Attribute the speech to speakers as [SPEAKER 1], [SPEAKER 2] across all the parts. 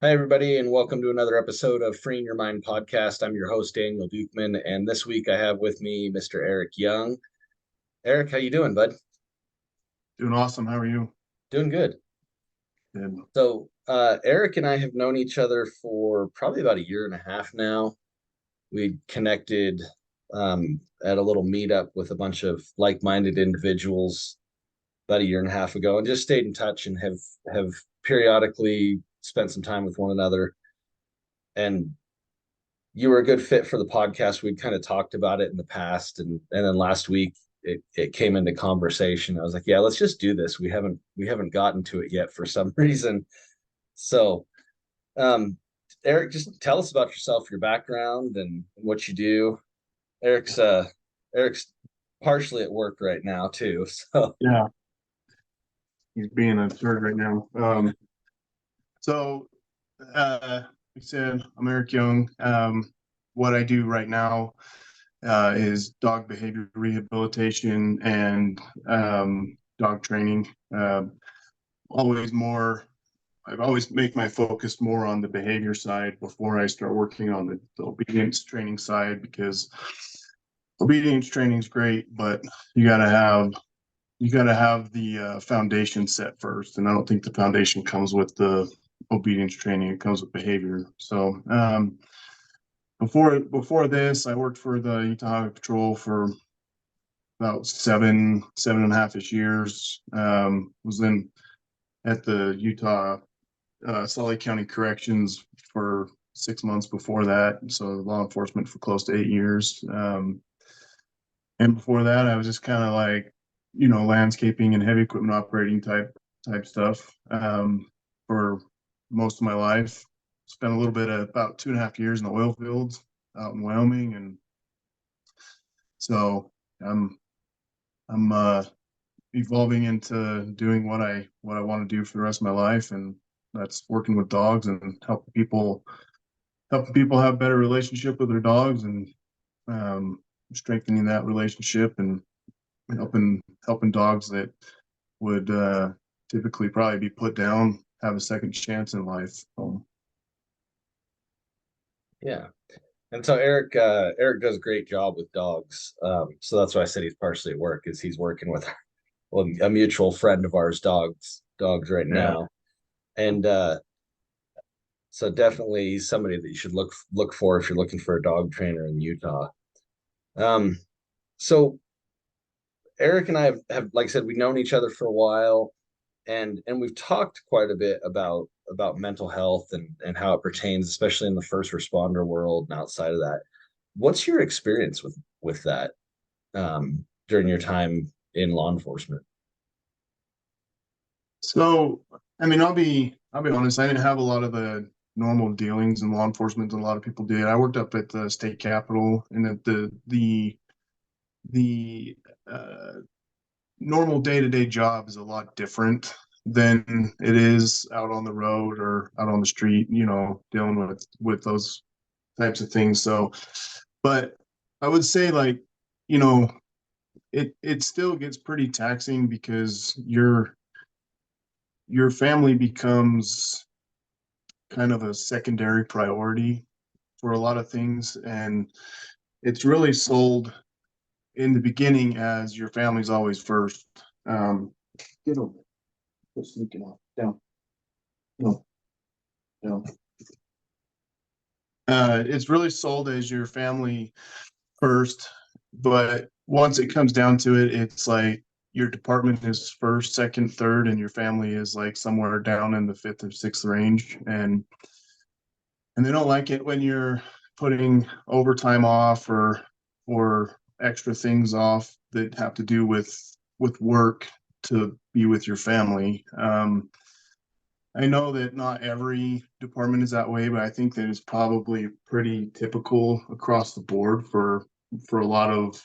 [SPEAKER 1] Hi, everybody, and welcome to another episode of Freeing Your Mind podcast. I'm your host, Daniel Dukeman, and this week I have with me Mr. Eric Young. Eric, how you doing, bud?
[SPEAKER 2] Doing awesome. How are you?
[SPEAKER 1] Doing good.
[SPEAKER 2] Good.
[SPEAKER 1] Eric and I have known each other for probably about a year and a half now. We connected at a little meetup with a bunch of like-minded individuals about a year and a half ago, and just stayed in touch and have periodically spent some time with one another. And you were a good fit for the podcast. We'd kind of talked about it in the past, and then last week it came into conversation. I was like, yeah, let's just do this. We haven't gotten to it yet for some reason. So, um, Eric, just tell us about yourself, your background, and what you do. Eric's partially at work right now too. So,
[SPEAKER 2] Yeah, he's being absurd right now. So, like I said, I'm Eric Young. What I do right now is dog behavior rehabilitation and dog training. Always more, I've always make my focus more on the behavior side before I start working on the obedience training side because obedience training is great, but you got to have you got to have the foundation set first, and I don't think the foundation comes with the obedience training. It comes with behavior. So before this, I worked for the Utah Highway Patrol for about seven and a half ish years. Was then at the Utah Salt Lake County Corrections for 6 months before that. So law enforcement for close to 8 years. And before that, I was just kind of like, landscaping and heavy equipment operating type stuff for most of my life. Spent a little bit of about 2.5 years in the oil fields out in Wyoming, and so I'm evolving into doing what I want to do for the rest of my life, and that's working with dogs and helping people have better relationship with their dogs and um, strengthening that relationship and helping dogs that would typically probably be put down have a second chance in life.
[SPEAKER 1] yeah. And so Eric does a great job with dogs. So that's why I said he's partially at work, is he's working with well, a mutual friend of ours, dogs right
[SPEAKER 2] Yeah.
[SPEAKER 1] now. And so definitely he's somebody that you should look for if you're looking for a dog trainer in Utah. Um, so Eric and I have, like I said, we've known each other for a while, and we've talked quite a bit about mental health and how it pertains, especially in the first responder world and outside of that. What's your experience with that during your time in law enforcement?
[SPEAKER 2] So, I mean, I'll be honest. I didn't have a lot of the normal dealings in law enforcement that a lot of people did. I worked up at the state capitol, and at the normal day-to-day job is a lot different than it is out on the road or out on the street. Dealing with those types of things. So, but I would say, like, you know, it still gets pretty taxing because your family becomes kind of a secondary priority for a lot of things, and it's really sold in the beginning as your family's always first. um get over Quit sneaking off. Down. No. Down. It's really sold as your family first, but once it comes down to it, it's like your department is first, second, third, and your family is like somewhere down in the fifth or sixth range. And they don't like it when you're putting overtime off or extra things off that have to do with work to be with your family. I know that not every department is that way, but I think that it's probably pretty typical across the board for a lot of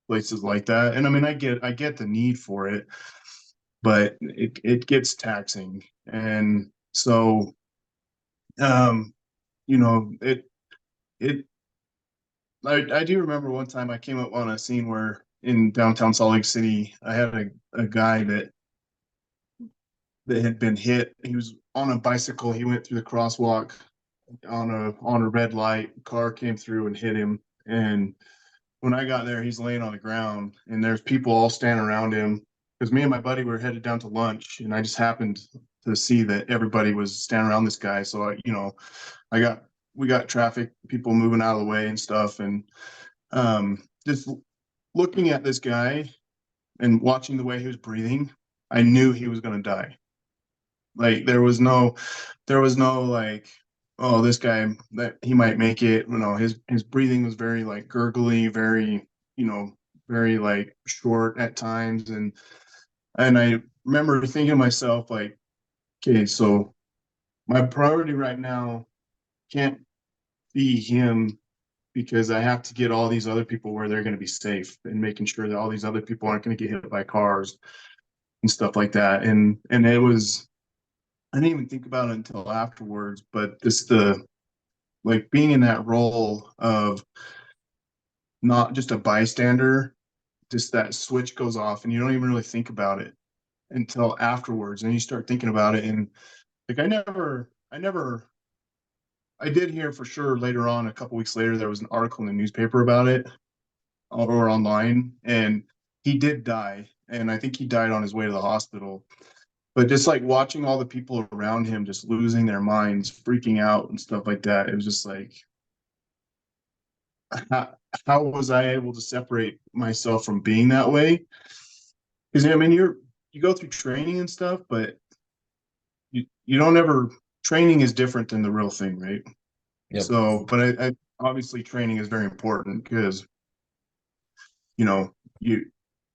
[SPEAKER 2] places like that. And I mean, I get the need for it, but it gets taxing. And so um, it I do remember one time I came up on a scene where in downtown Salt Lake City, I had a guy that that had been hit. He was on a bicycle. He went through the crosswalk on a red light. Car came through and hit him. And when I got there, he's laying on the ground, and there's people all standing around him. Because me and my buddy were headed down to lunch, and I just happened to see that everybody was standing around this guy. So I got we got traffic, people moving out of the way and stuff, and just looking at this guy and watching the way he was breathing, I knew he was going to die. Like there was no like, oh, this guy that he might make it. His breathing was very like gurgly, very, very like short at times. And I remember thinking to myself, like, okay, so my priority right now can't be him because I have to get all these other people where they're going to be safe and making sure that all these other people aren't going to get hit by cars and stuff like that. And it was, I didn't even think about it until afterwards, but just the like being in that role of not just a bystander, just that switch goes off and you don't even really think about it until afterwards. And you start thinking about it. And like, I did hear for sure later on, a couple weeks later, there was an article in the newspaper about it or online, and he did die. And I think he died on his way to the hospital. But just like watching all the people around him just losing their minds, freaking out and stuff like that, it was just like, how was I able to separate myself from being that way? Because I mean, you go through training and stuff, but you don't ever training is different than the real thing, right?
[SPEAKER 1] Yep.
[SPEAKER 2] So, but I obviously training is very important because you know you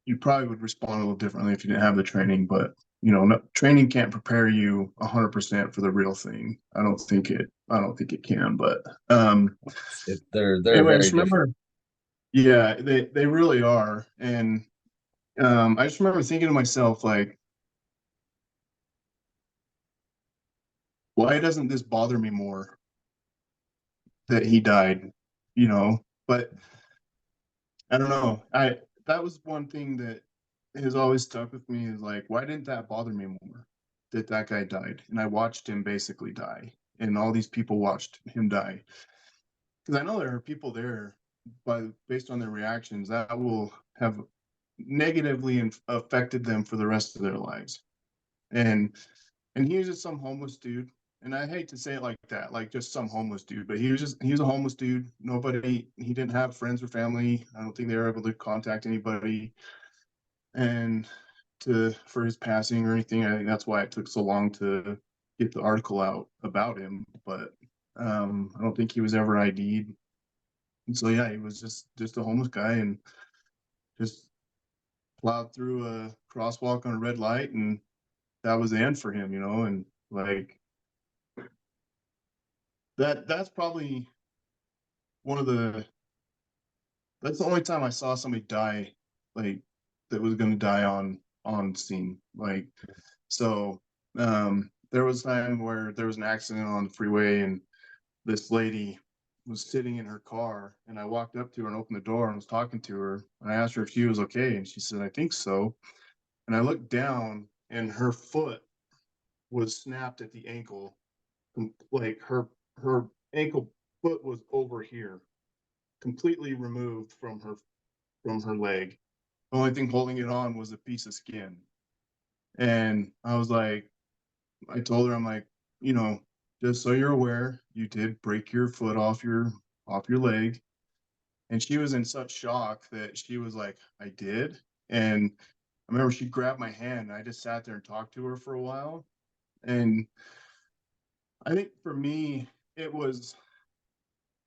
[SPEAKER 2] you probably would respond a little differently if you didn't have the training, but no, training can't prepare you 100% for the real thing. I don't think it can, but
[SPEAKER 1] They're
[SPEAKER 2] anyway, I
[SPEAKER 1] very
[SPEAKER 2] just
[SPEAKER 1] different.
[SPEAKER 2] remember, yeah, they really are. And I just remember thinking to myself, like, why doesn't this bother me more that he died? You know, but I don't know. I That was one thing that has always stuck with me is like, why didn't that bother me more that that guy died? And I watched him basically die, and all these people watched him die. Because I know there are people there, but based on their reactions, that will have negatively affected them for the rest of their lives. And he was just some homeless dude. And I hate to say it like that, like just some homeless dude, but he was a homeless dude. He didn't have friends or family. I don't think they were able to contact anybody. And for his passing or anything, I think that's why it took so long to get the article out about him. But I don't think he was ever ID'd. And so yeah, he was just a homeless guy and just plowed through a crosswalk on a red light, and that was the end for him, and like that's probably one of the that's the only time I saw somebody die, like, that was going to die on scene. Like, so there was a time where there was an accident on the freeway, and this lady was sitting in her car, and I walked up to her and opened the door and was talking to her, and I asked her if she was okay, and she said, I think so. And I looked down, and her foot was snapped at the ankle. Like her ankle foot was over here, completely removed from her leg. The only thing holding it on was a piece of skin. And I was like, I told her, I'm like, you know, just so you're aware, you did break your foot off your leg. And she was in such shock that she was like, I did. And I remember she grabbed my hand, and I just sat there and talked to her for a while. And I think for me, it was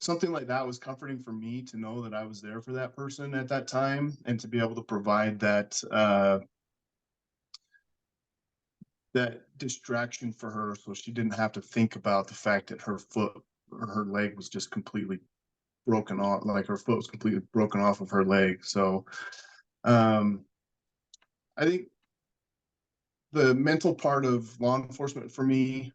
[SPEAKER 2] something like that was comforting for me to know that I was there for that person at that time and to be able to provide that distraction for her so she didn't have to think about the fact that her foot or her leg was just completely broken off, like her foot was completely broken off of her leg. So um I think the mental part of law enforcement for me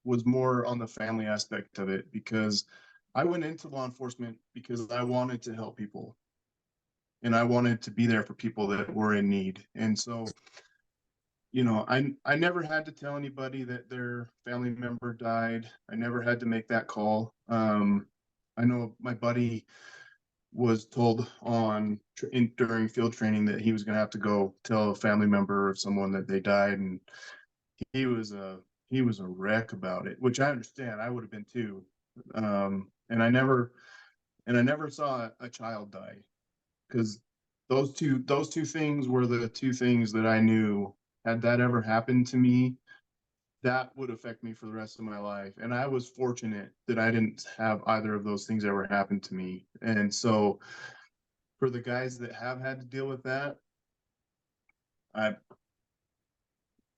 [SPEAKER 2] was more on the family aspect of it, because I went into law enforcement because I wanted to help people and I wanted to be there for people that were in need. And so I never had to tell anybody that their family member died. I never had to make that call. I know my buddy was told during field training that he was going to have to go tell a family member of someone that they died, and he was a he was a wreck about it, which I understand. I would have been too. And I never saw a child die, because those two things were the two things that I knew, had that ever happened to me, that would affect me for the rest of my life. And I was fortunate that I didn't have either of those things ever happen to me. And so for the guys that have had to deal with that, I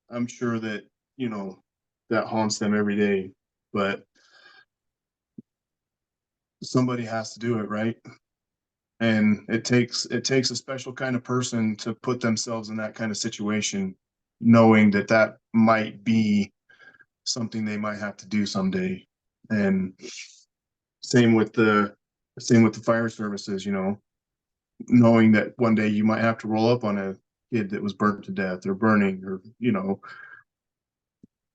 [SPEAKER 2] I'm sure that, that haunts them every day. But somebody has to do it, right? And it takes a special kind of person to put themselves in that kind of situation, knowing that that might be something they might have to do someday. And same with the same with the fire services, knowing that one day you might have to roll up on a kid that was burnt to death or burning, or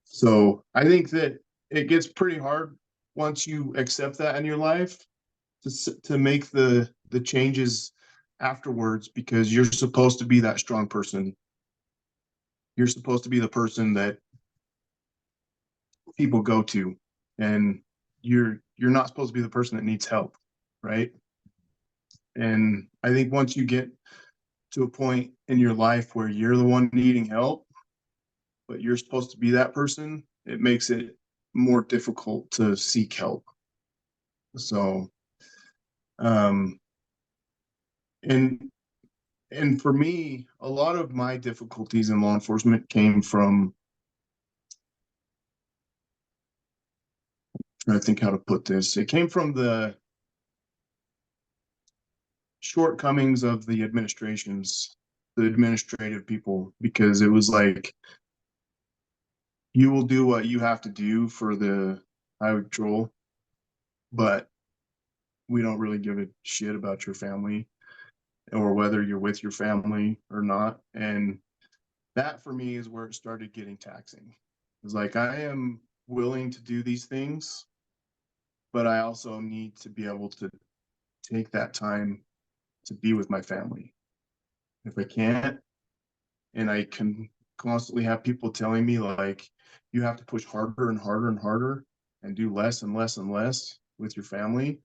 [SPEAKER 2] so I think that it gets pretty hard once you accept that in your life, to make the changes afterwards, because you're supposed to be that strong person. You're supposed to be the person that people go to, and you're not supposed to be the person that needs help, right? And I think once you get to a point in your life where you're the one needing help, but you're supposed to be that person, it makes it more difficult to seek help. So, um, and and for me, a lot of my difficulties in law enforcement came from, I think how to put this. It came from the shortcomings of the administrative people, because it was like, you will do what you have to do for the highway patrol, but we don't really give a shit about your family, or whether you're with your family or not. And that for me is where it started getting taxing. It's like, I am willing to do these things, but I also need to be able to take that time to be with my family. If I can't, and I can constantly have people telling me, like, you have to push harder and harder and harder and do less and less and less with your family,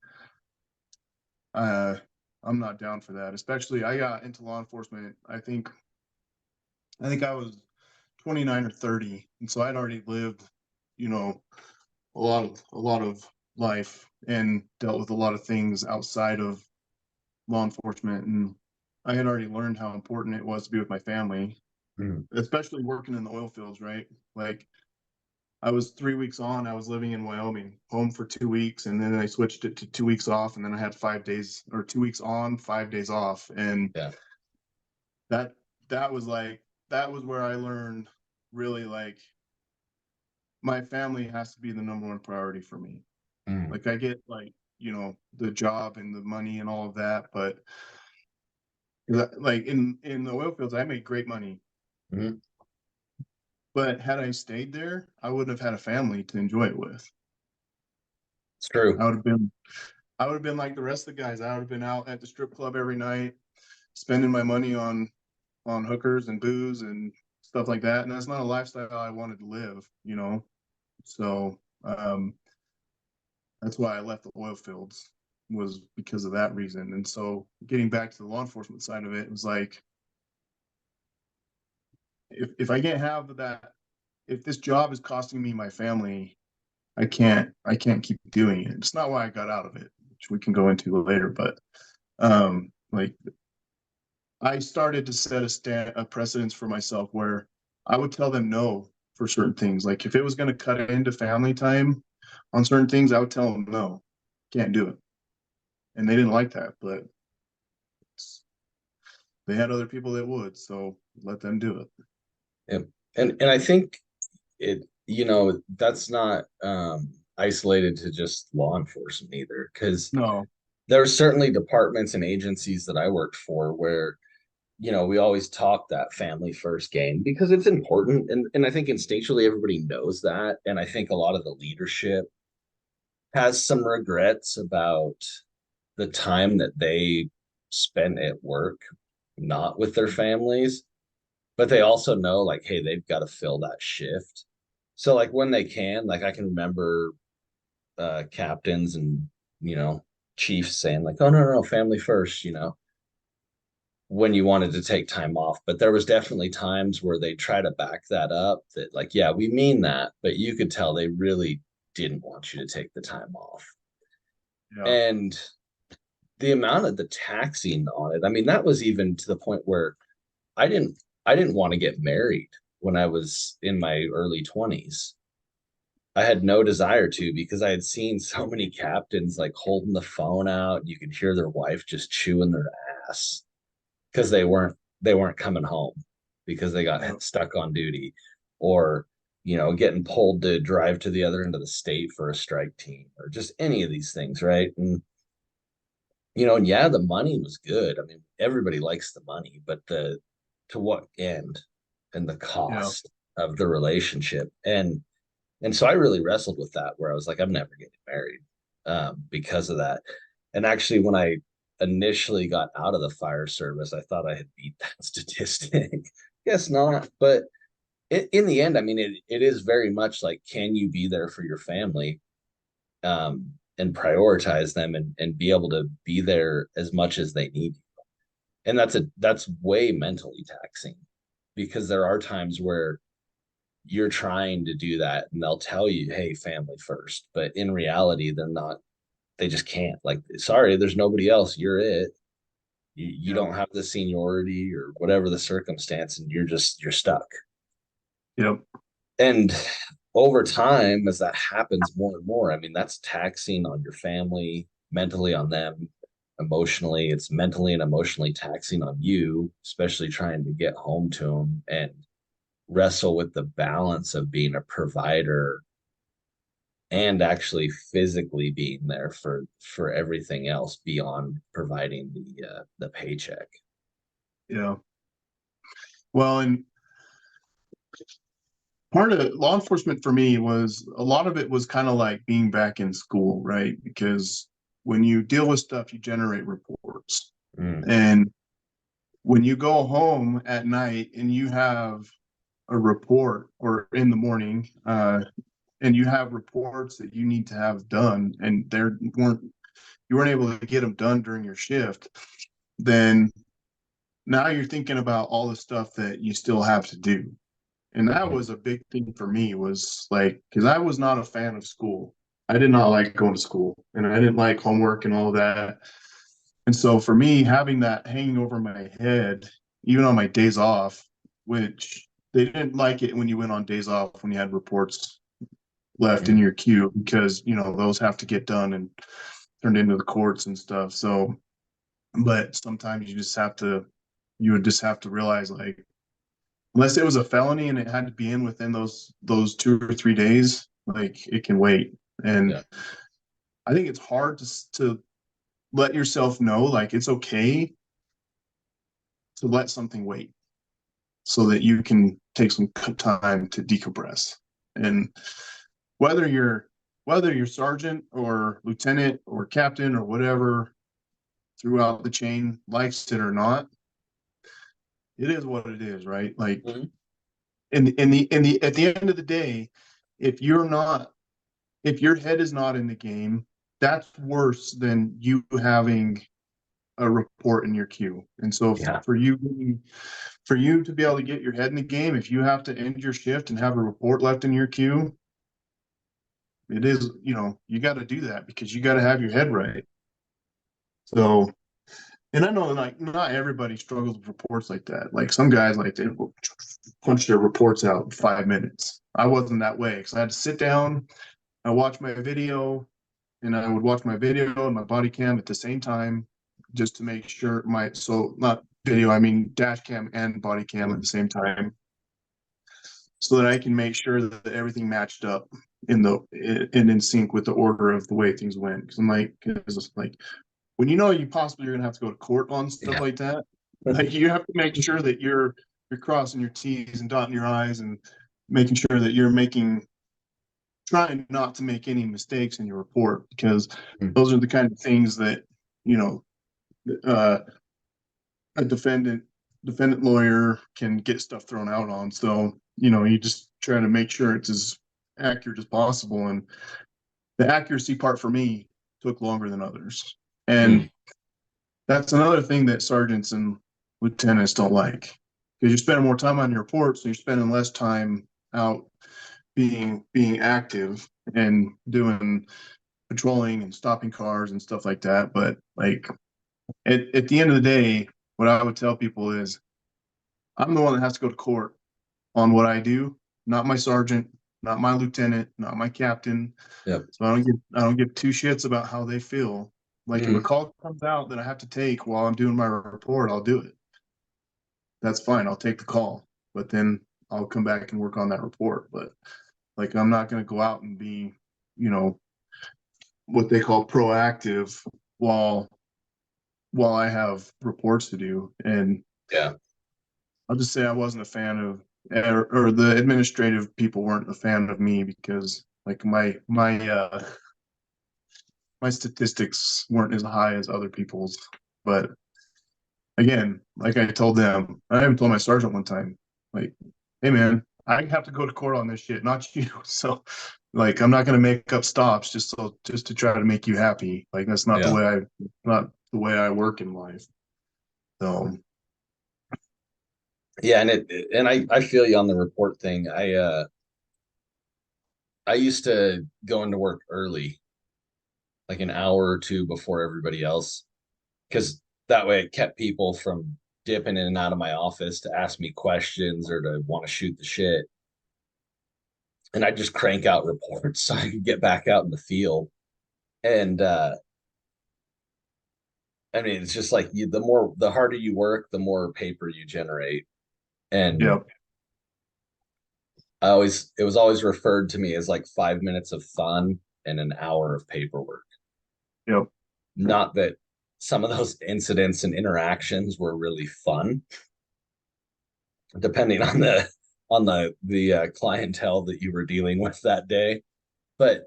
[SPEAKER 2] uh, I'm not down for that. Especially, I got into law enforcement, I think I was 29 or 30, and so I'd already lived, you know, a lot of life, and dealt with a lot of things outside of law enforcement, and I had already learned how important it was to be with my family,
[SPEAKER 1] Mhm.
[SPEAKER 2] especially working in the oil fields, right? Like, I was 3 weeks on, I was living in Wyoming, home for 2 weeks, and then I switched it to 2 weeks off, and then I had 5 days, or 2 weeks on, 5 days off. And
[SPEAKER 1] Yeah.
[SPEAKER 2] that that was like, that was where I learned, really, like, my family has to be the number one priority for me.
[SPEAKER 1] Mhm.
[SPEAKER 2] Like, I get, like, the job and the money and all of that, but like, in the oil fields, I made great money.
[SPEAKER 1] Mhm.
[SPEAKER 2] But had I stayed there, I wouldn't have had a family to enjoy it with.
[SPEAKER 1] It's true.
[SPEAKER 2] I would have been I would have been like the rest of the guys. I would have been out at the strip club every night, spending my money on hookers and booze and stuff like that. And that's not a lifestyle I wanted to live. So, that's why I left the oil fields, was because of that reason. And so, getting back to the law enforcement side of it, it was like, if I can't have that, if this job is costing me my family, I can't keep doing it. It's not why I got out of it, which we can go into later. But like, I started to set a precedence for myself, where I would tell them no for certain things. Like, if it was going to cut into family time on certain things, I would tell them no, can't do it. And they didn't like that, but they had other people that would, so let them do it.
[SPEAKER 1] Yeah. And I think that's not isolated to just law enforcement either, because
[SPEAKER 2] No.
[SPEAKER 1] there are certainly departments and agencies that I worked for where we always talk that family first game because it's important. And I think instinctually everybody knows that. And I think a lot of the leadership has some regrets about the time that they spent at work, not with their families, but they also know like, hey, they've got to fill that shift. So like when they can, like I can remember captains and you know chiefs saying like, oh no, family first, when you wanted to take time off. But there was definitely times where they try to back that up that like, yeah, we mean that, but you could tell they really didn't want you to take the time off.
[SPEAKER 2] Yeah.
[SPEAKER 1] And the amount of the taxing on it, I mean, that was even to the point where I didn't I didn't want to get married when I was in my early 20s. I had no desire to because I had seen so many captains like holding the phone out. You could hear their wife just chewing their ass because they weren't coming home because they
[SPEAKER 2] Yeah.
[SPEAKER 1] got stuck on duty or getting pulled to drive to the other end of the state for a strike team or just any of these things, right? And yeah, the money was good. I mean, everybody likes the money, but the to what end and the
[SPEAKER 2] Yeah.
[SPEAKER 1] cost of the relationship. And so I really wrestled with that where I was like, I'm never getting married because of that. And actually, when I initially got out of the fire service, I thought I had beat that statistic. Guess not. But in the end, I mean, it is very much like, can you be there for your family and prioritize them and be able to be there as much as they need you? And that's way mentally taxing because there are times where you're trying to do that and they'll tell you, hey, family first, but in reality they're not, they just can't. Like, sorry, there's nobody else, you're it. You
[SPEAKER 2] Yeah.
[SPEAKER 1] don't have the seniority or whatever the circumstance, and you're stuck.
[SPEAKER 2] Yep.
[SPEAKER 1] And over time, as that happens more and more, I mean, that's taxing on your family, mentally on them, emotionally. It's mentally and emotionally taxing on you, especially trying to get home to them and wrestle with the balance of being a provider and actually physically being there for everything else beyond providing the paycheck.
[SPEAKER 2] Yeah. Well, and part of law enforcement for me was a lot of it was kind of like being back in school, right? Because when you deal with stuff, you generate reports.
[SPEAKER 1] Mm.
[SPEAKER 2] And when you go home at night and you have a report or in the morning, and you have reports that you need to have done and you weren't able to get them done during your shift, then now you're thinking about all the stuff that you still have to do. And that was a big thing for me was like, because I was not a fan of school. I did not like going to school and I didn't like homework and all of that. And so for me, having that hanging over my head, even on my days off, which they didn't like it when you went on days off when you had reports left in
[SPEAKER 1] Mm.
[SPEAKER 2] your queue because, those have to get done and turned into the courts and stuff. So, but sometimes you would just have to realize like, unless it was a felony and it had to be in within those 2 or 3 days, like it can wait.
[SPEAKER 1] Yeah.
[SPEAKER 2] And I think it's hard to let yourself know like it's okay to let something wait so that you can take some time to decompress. And whether you're whether you're sergeant or lieutenant or captain or whatever throughout the chain likes it or not, it is what it is, right? Like
[SPEAKER 1] Mhm.
[SPEAKER 2] in the at the end of the day, if you're not if your head is not in the game, that's worse than you having a report in your queue. And so
[SPEAKER 1] Yeah.
[SPEAKER 2] for you to be able to get your head in the game, if you have to end your shift and have a report left in your queue, it is, you got to do that because you got to have your head right. So, and I know like not everybody struggles with reports like that. Like some guys like they will punch their reports out in 5 minutes. I wasn't that way because I had to sit down, I watch my video, and I would watch my video and my body cam at the same time just to make sure so not video, I mean dash cam and body cam at the same time so that I can make sure that everything matched up in sync with the order of the way things went. Because I'm like, cause it's like when you know you possibly are gonna have to go to court on stuff
[SPEAKER 1] Yeah.
[SPEAKER 2] like that, Like you have to make sure that you're crossing your T's and dotting your I's and making sure that you're making trying not to make any mistakes in your report because those are the kind of things that you know uh, a defendant lawyer can get stuff thrown out on. So you just try to make sure it's as accurate as possible. And the accuracy part for me took longer than others, and that's another thing that sergeants and lieutenants don't like because you're spending more time on your report, so you're spending less time out being active and doing patrolling and stopping cars and stuff like that. But like at the end of the day, what I would tell people is I'm the one that has to go to court on what I do, not my sergeant, not my lieutenant, not my captain.
[SPEAKER 1] Yep.
[SPEAKER 2] So I don't give two shits about how they feel. Like if a
[SPEAKER 1] Mhm.
[SPEAKER 2] call comes out that I have to take while I'm doing my report, I'll do it. That's fine. I'll take the call, but then I'll come back and work on that report. But like I'm not going to go out and be, you know, what they call proactive while while I have reports to do. And
[SPEAKER 1] Yeah.
[SPEAKER 2] I'll just say I wasn't a fan of, or the administrative people weren't a fan of me because like my statistics weren't as high as other people's. But again, like I told them, I even told my sergeant one time, like, hey man, I have to go to court on this shit, not you. So like I'm not gonna make up stops just to try to make you happy. Like that's
[SPEAKER 1] Yeah.
[SPEAKER 2] not the way I work in life. So
[SPEAKER 1] Yeah. And I feel you on the report thing. I used to go into work early, like an hour or two before everybody else, because that way it kept people from dipping in and out of my office to ask me questions or to want to shoot the shit. And I just crank out reports so I could get back out in the field. And I mean, it's just like the harder you work, the more paper you generate. And
[SPEAKER 2] yeah,
[SPEAKER 1] it was always referred to me as like 5 minutes of fun and an hour of paperwork.
[SPEAKER 2] yeah,
[SPEAKER 1] Not that some of those incidents and interactions were really fun, depending on the clientele that you were dealing with that day. But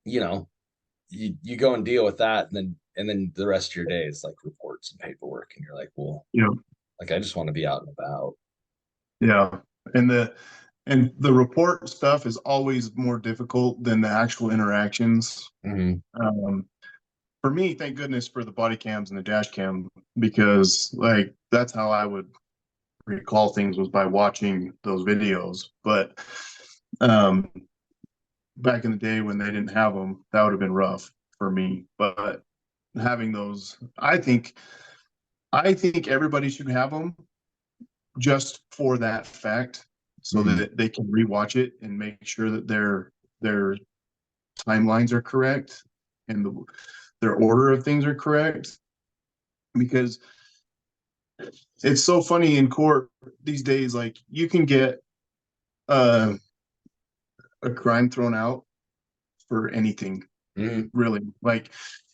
[SPEAKER 1] you know, you go and deal with that, and then the rest of your day is like reports and paperwork, and you're like, well,
[SPEAKER 2] yeah,
[SPEAKER 1] like I just want to be out and about.
[SPEAKER 2] yeah. And the report stuff is always more difficult than the actual interactions.
[SPEAKER 1] Hmm.
[SPEAKER 2] Um, for me, thank goodness for the body cams and the dash cam because like that's how I would recall things was by watching those videos. But um, back in the day when they didn't have them, that would have been rough for me. But having those, I think everybody should have them just for that fact, so
[SPEAKER 1] Hmm.
[SPEAKER 2] that they can rewatch it and make sure that their timelines are correct and their order of things are correct. Because it's so funny in court these days, like you can get uh, a crime thrown out for anything,
[SPEAKER 1] Hmm.
[SPEAKER 2] really. Like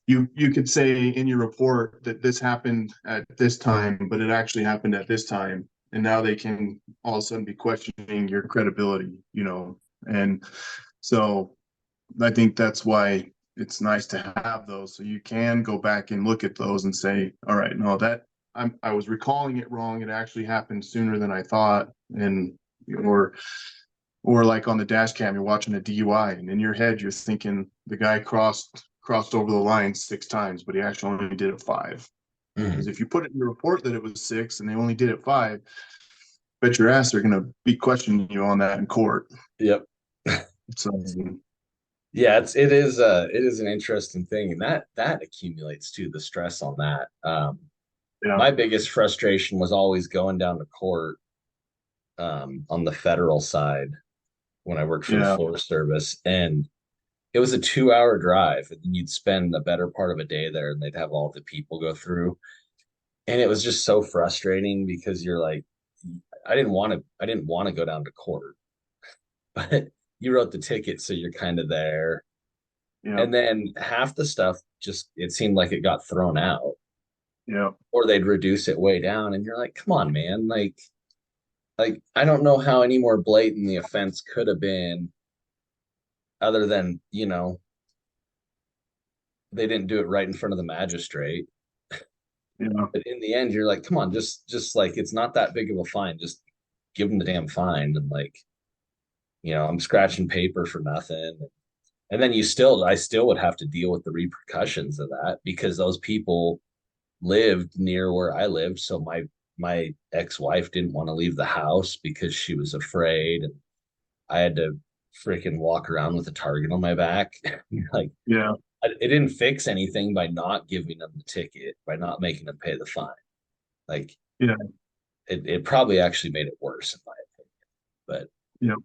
[SPEAKER 2] you could say in your report that this happened at this time, but it actually happened at this time. And now they can all of a sudden be questioning your credibility. And so I think that's why it's nice to have those. So you can go back and look at those and say, all right, no, I was recalling it wrong. It actually happened sooner than I thought. And or like on the dash cam, you're watching a DUI, and in your head, you're thinking the guy crossed over the line 6 times, but he actually only did it five.
[SPEAKER 1] Hmm.
[SPEAKER 2] Because if you put it in your report that it was six and they only did it five, bet your ass they're going to be questioning you on that in court.
[SPEAKER 1] Yep.
[SPEAKER 2] So
[SPEAKER 1] Yeah, it is an interesting thing, and that accumulates too, the stress on that.
[SPEAKER 2] yeah,
[SPEAKER 1] My biggest frustration was always going down to court on the federal side when I worked for the
[SPEAKER 2] yeah,
[SPEAKER 1] Forest Service, and it was a 2 hour drive, and then you'd spend the better part of a day there, and they'd have all the people go through, and it was just so frustrating because you're like, I didn't want to go down to court, but you wrote the ticket, so you're kind of there.
[SPEAKER 2] yeah,
[SPEAKER 1] And then half the stuff just it seemed like it got thrown out.
[SPEAKER 2] Yeah.
[SPEAKER 1] or they'd reduce it way down. And you're like, come on, man. Like I don't know how any more blatant the offense could have been other than, they didn't do it right in front of the magistrate.
[SPEAKER 2] Yeah.
[SPEAKER 1] But in the end, you're like, come on, just like it's not that big of a fine. Just give them the damn fine. And like, I'm scratching paper for nothing. And then I still would have to deal with the repercussions of that because those people lived near where I lived. So my ex-wife didn't want to leave the house because she was afraid, and I had to freaking walk around with a target on my back. Like
[SPEAKER 2] Yeah.
[SPEAKER 1] it didn't fix anything by not giving them the ticket, by not making them pay the fine. Like
[SPEAKER 2] Yeah.
[SPEAKER 1] it probably actually made it worse in my opinion. But
[SPEAKER 2] Yeah.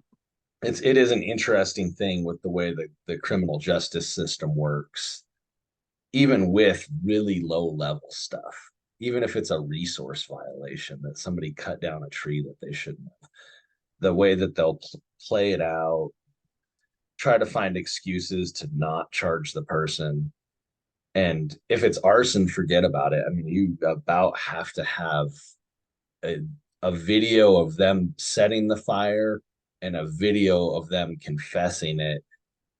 [SPEAKER 1] it is an interesting thing with the way the criminal justice system works, even with really low level stuff, even if it's a resource violation that somebody cut down a tree that they shouldn't have, the way that they'll play it out, try to find excuses to not charge the person. And if it's arson, forget about it. I mean, you about have to have a, a video of them setting the fire and a video of them confessing it,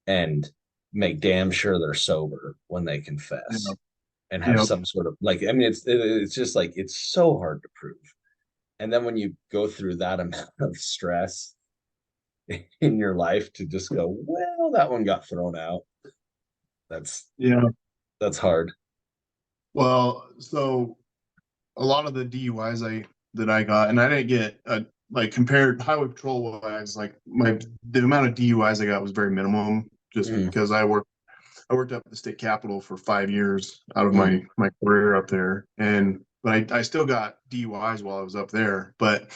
[SPEAKER 1] and make damn sure they're sober when they
[SPEAKER 2] Yeah.
[SPEAKER 1] confess, and have
[SPEAKER 2] Yeah.
[SPEAKER 1] some sort of like, I mean, it's just like it's so hard to prove. And then when you go through that amount of stress in your life to just go, well, that one got thrown out. That's
[SPEAKER 2] Yeah.
[SPEAKER 1] that's hard.
[SPEAKER 2] Well, so a lot of the DUIs that I got, and I didn't get like compared highway patrol wise, like the amount of DUIs I got was very minimum, just
[SPEAKER 1] Mm,
[SPEAKER 2] because I worked up at the state capitol for 5 years out of
[SPEAKER 1] mm,
[SPEAKER 2] my career up there, and but I still got DUIs while I was up there. But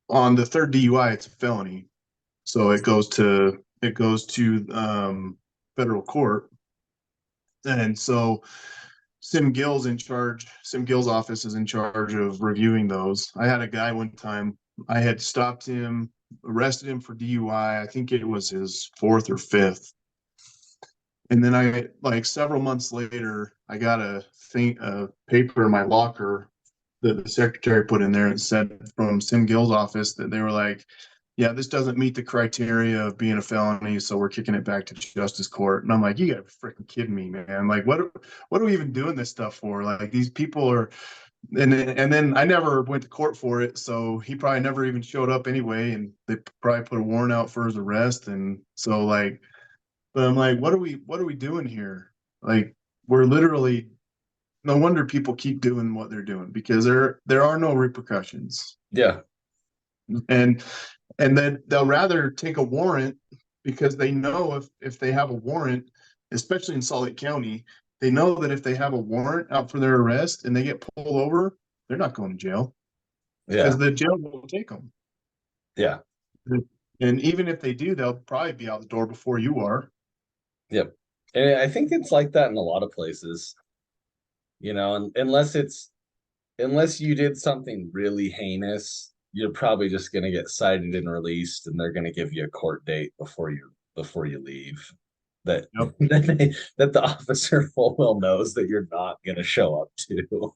[SPEAKER 2] on the third DUI, it's a felony, so it goes to federal court, and so Sim Gill's office is in charge of reviewing those. I had a guy one time, I had stopped him, arrested him for DUI. I think it was his fourth or fifth. And then like several months later, I got a paper in my locker that the secretary put in there and said from Sim Gill's office that they were like, yeah, this doesn't meet the criteria of being a felony, so we're kicking it back to justice court. And I'm like, you gotta be freaking kidding me, man. Like, what are we even doing this stuff for? Like, these people are, and then I never went to court for it, so he probably never even showed up anyway, and they probably put a warrant out for his arrest. And so like, but I'm like, what are we doing here? Like, we're literally, no wonder people keep doing what they're doing because there are no repercussions.
[SPEAKER 1] yeah,
[SPEAKER 2] And then they'll rather take a warrant because they know if they have a warrant, especially in Salt Lake County, they know that if they have a warrant out for their arrest and they get pulled over, they're not going to jail because
[SPEAKER 1] yeah,
[SPEAKER 2] the jail will take them.
[SPEAKER 1] yeah,
[SPEAKER 2] And even if they do, they'll probably be out the door before you are.
[SPEAKER 1] yep. And I think it's like that in a lot of places, and unless you did something really heinous, you're probably just going to get cited and released, and they're going to give you a court date before you leave. That
[SPEAKER 2] Yep.
[SPEAKER 1] that the officer full well knows that you're not going to show up to.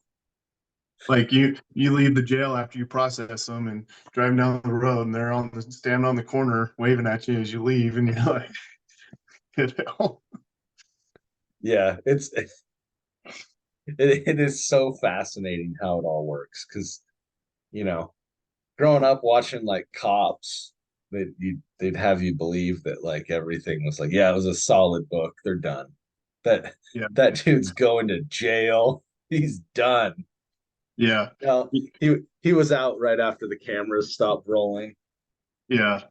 [SPEAKER 2] Like you leave the jail after you process them and driving down the road and they're standing on the corner waving at you as you leave and you're like, you know,
[SPEAKER 1] Yeah, it is so fascinating how it all works because you know growing up watching like cops, they'd have you believe that like everything was like, yeah, it was a solid book, they're done. That
[SPEAKER 2] yeah,
[SPEAKER 1] that dude's going to jail, he's done.
[SPEAKER 2] yeah,
[SPEAKER 1] Well, he was out right after the cameras stopped rolling.
[SPEAKER 2] yeah,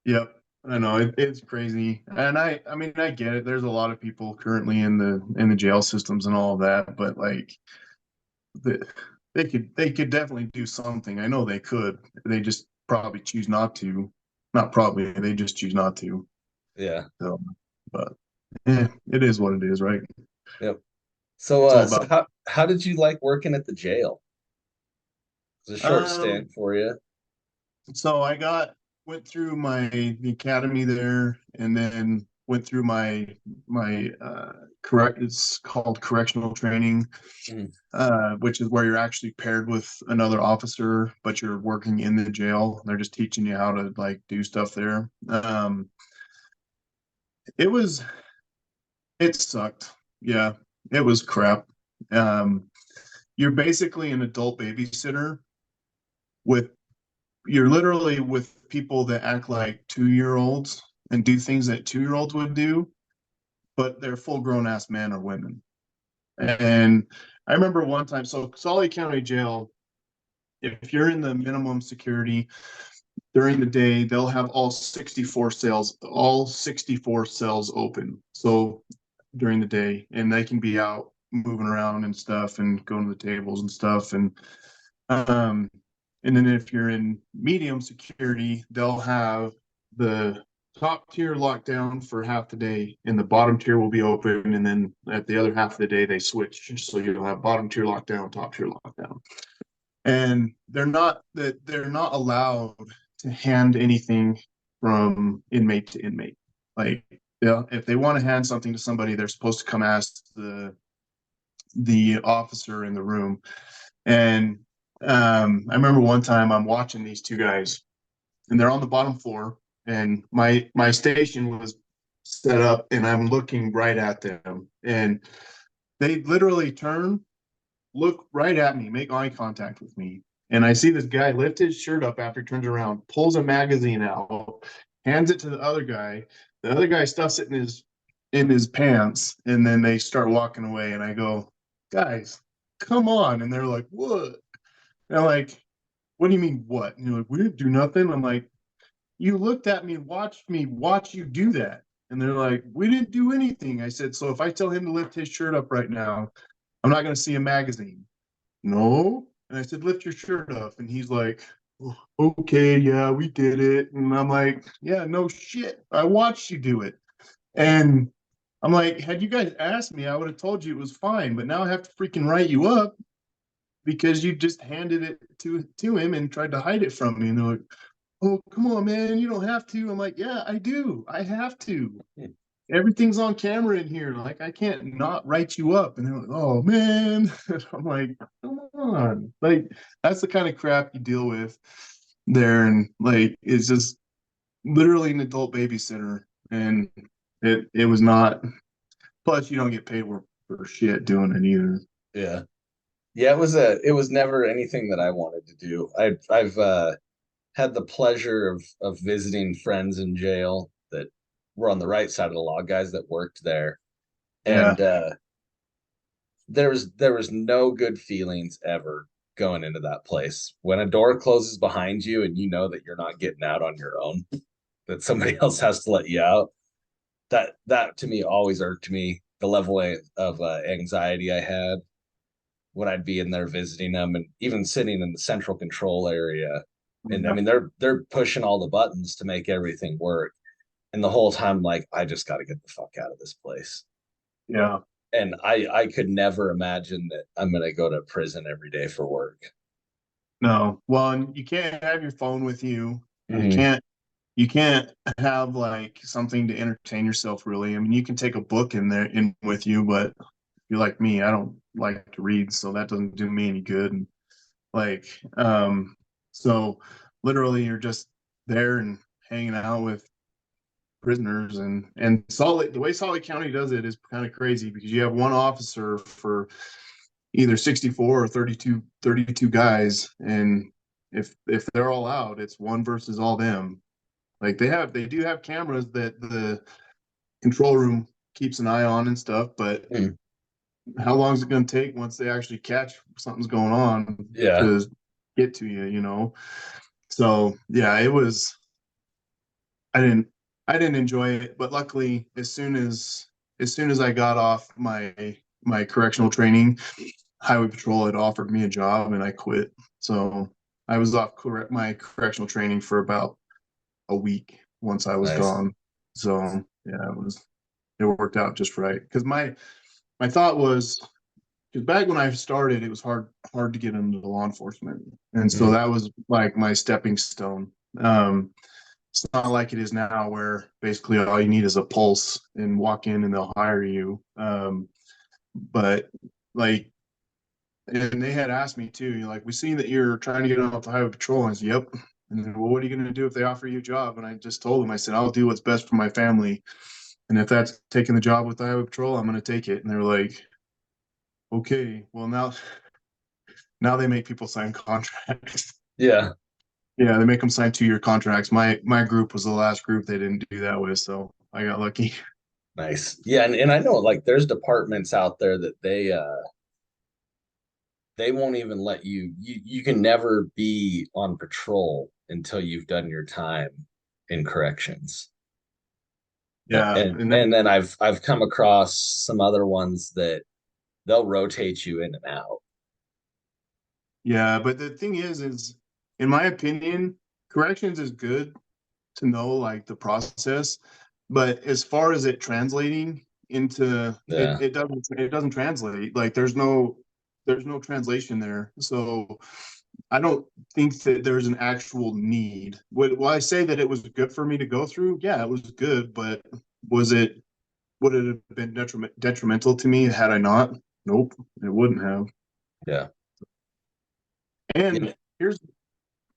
[SPEAKER 2] yep. I know it's crazy, and I mean I get it. There's a lot of people currently in the jail systems and all of that, but like the, they could definitely do something. I know they could. They just probably choose not to. Not probably. They just choose not to.
[SPEAKER 1] Yeah,
[SPEAKER 2] So, but it is what it is, right?
[SPEAKER 1] yep. So
[SPEAKER 2] It's all
[SPEAKER 1] so
[SPEAKER 2] about.
[SPEAKER 1] how did you like working at the jail? It was a short
[SPEAKER 2] Um,
[SPEAKER 1] stint for you.
[SPEAKER 2] so I went through the academy there, and then went through my correct, it's called correctional training,
[SPEAKER 1] Mhm.
[SPEAKER 2] which is where you're actually paired with another officer, but you're working in the jail. They're just teaching you how to like do stuff there. It was it sucked. Yeah, it was crap. Um, you're basically an adult babysitter with you're literally with people that act like 2 year olds and do things that 2 year olds would do, but they're full grown ass men or women. And I remember one time, so Salt Lake County Jail, if you're in the minimum security during the day, they'll have all 64 cells open. So during the day, and they can be out moving around and stuff and going to the tables and stuff. Um, and then if you're in medium security, they'll have the top tier locked down for half the day, and the bottom tier will be open. And then at the other half of the day, they switch. So you'll have bottom tier lockdown, top tier lockdown. And they're not allowed to hand anything from inmate to inmate. Like, yeah, if they want to hand something to somebody, they're supposed to come ask the officer in the room. And I remember one time I'm watching these two guys, and they're on the bottom floor, and my station was set up, and I'm looking right at them, and they literally turn, look right at me, make eye contact with me, and I see this guy lift his shirt up after he turns around, pulls a magazine out, hands it to the other guy. The other guy stuffs it in his pants, and then they start walking away, and I go, guys, come on. And they're like, what? And I'm like, what do you mean what? And you're like, we didn't do nothing. I'm like, you looked at me and watched me watch you do that. And they're like, we didn't do anything. I said, so if I tell him to lift his shirt up right now, I'm not going to see a magazine. No. And I said, lift your shirt up. And he's like, "Oh, okay, yeah, we did it." And I'm like, yeah, no shit. I watched you do it. And I'm like, had you guys asked me, I would have told you it was fine. But now I have to freaking write you up because you just handed it to him and tried to hide it from me. And they're like, oh, come on, man, you don't have to. I'm like, yeah, I do. I have to. Everything's on camera in here. Like, I can't not write you up. And they're like, oh, man. I'm like, come on. Like, that's the kind of crap you deal with there. And like, it's just literally an adult babysitter. And it was not, plus, you don't get paid for shit doing it either.
[SPEAKER 1] Yeah. Yeah, it was never anything that I wanted to do. I've had the pleasure of visiting friends in jail that were on the right side of the law, guys that worked there.
[SPEAKER 2] Yeah.
[SPEAKER 1] And there was no good feelings ever going into that place. When a door closes behind you and you know that you're not getting out on your own, that somebody else has to let you out, that to me always irked me. The level of anxiety I had when I'd be in there visiting them, and even sitting in the central control area. And I
[SPEAKER 2] Yeah.
[SPEAKER 1] mean, they're pushing all the buttons to make everything work. And the whole time, like, I just got to get the fuck out of this place.
[SPEAKER 2] Yeah.
[SPEAKER 1] And I could never imagine that I'm gonna go to prison every day for work.
[SPEAKER 2] No. Well, and you can't have your phone with you. You
[SPEAKER 1] Mm-hmm.
[SPEAKER 2] can't have like something to entertain yourself really. I mean, you can take a book in there in with you, but if you're like me, I don't like to read, so that doesn't do me any good. And like, so literally you're just there and hanging out with prisoners. And Salt Lake, the way Salt Lake County does it is kind of crazy because you have one officer for either 64 or 32 guys, and if they're all out, it's one versus all them. Like they do have cameras that the control room keeps an eye on and stuff, but
[SPEAKER 1] Mm.
[SPEAKER 2] how long is it going to take once they actually catch something's going on
[SPEAKER 1] Yeah.
[SPEAKER 2] to get to you? So yeah, it was. I didn't I didn't enjoy it, but luckily, as soon as I got off my correctional training, Highway Patrol had offered me a job, and I quit. So I was off my correctional training for about a week once I was
[SPEAKER 1] Nice.
[SPEAKER 2] gone. So yeah, it worked out just right. Because my thought was, because back when I started, it was hard to get into law enforcement, and so
[SPEAKER 1] Mm.
[SPEAKER 2] that was like my stepping stone. Um, It's not like it is now where basically all you need is a pulse and walk in and they'll hire you. But like, and they had asked me too, like, we seen that you're trying to get off the highway patrol. And I said, yep. And then, well, what are you going to do if they offer you a job? And I just told them, I said, I'll do what's best for my family. And if that's taking the job with the highway patrol, I'm going to take it. And they're like, okay, well, now they make people sign contracts.
[SPEAKER 1] Yeah.
[SPEAKER 2] Yeah, they make them sign 2-year contracts. My group was the last group they didn't do that with, so I got lucky.
[SPEAKER 1] Nice. Yeah, and I know like there's departments out there that they won't even let you can never be on patrol until you've done your time in corrections.
[SPEAKER 2] Yeah,
[SPEAKER 1] And
[SPEAKER 2] and that,
[SPEAKER 1] and then I've come across some other ones that they'll rotate you in and out.
[SPEAKER 2] yeah, but the thing is in my opinion, corrections is good to know like the process, but as far as it translating into it,
[SPEAKER 1] Yeah.
[SPEAKER 2] it doesn't translate. Like there's no translation there. So I don't think that there's an actual need. Will I say that it was good for me to go through? Yeah, it was good, but was it would it have been detrimental to me had I not? Nope, it wouldn't have.
[SPEAKER 1] Yeah.
[SPEAKER 2] And
[SPEAKER 1] Yeah.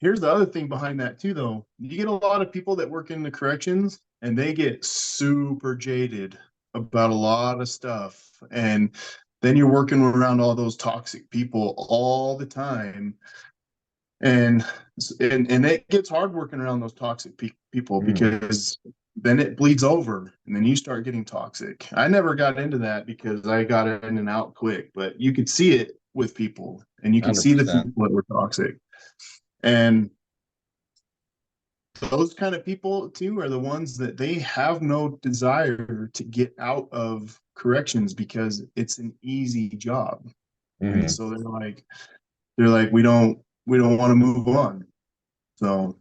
[SPEAKER 2] here's the other thing behind that too, though. You get a lot of people that work in the corrections and they get super jaded about a lot of stuff. And then you're working around all those toxic people all the time. And and it gets hard working around those toxic people
[SPEAKER 1] Mm,
[SPEAKER 2] because then it bleeds over and then you start getting toxic. I never got into that because I got in and out quick, but you could see it with people and you could see the
[SPEAKER 1] 100%.
[SPEAKER 2] people that were toxic. And those kind of people too are the ones that they have no desire to get out of corrections because it's an easy job. And
[SPEAKER 1] Hmm.
[SPEAKER 2] so they're like we don't want to move on. So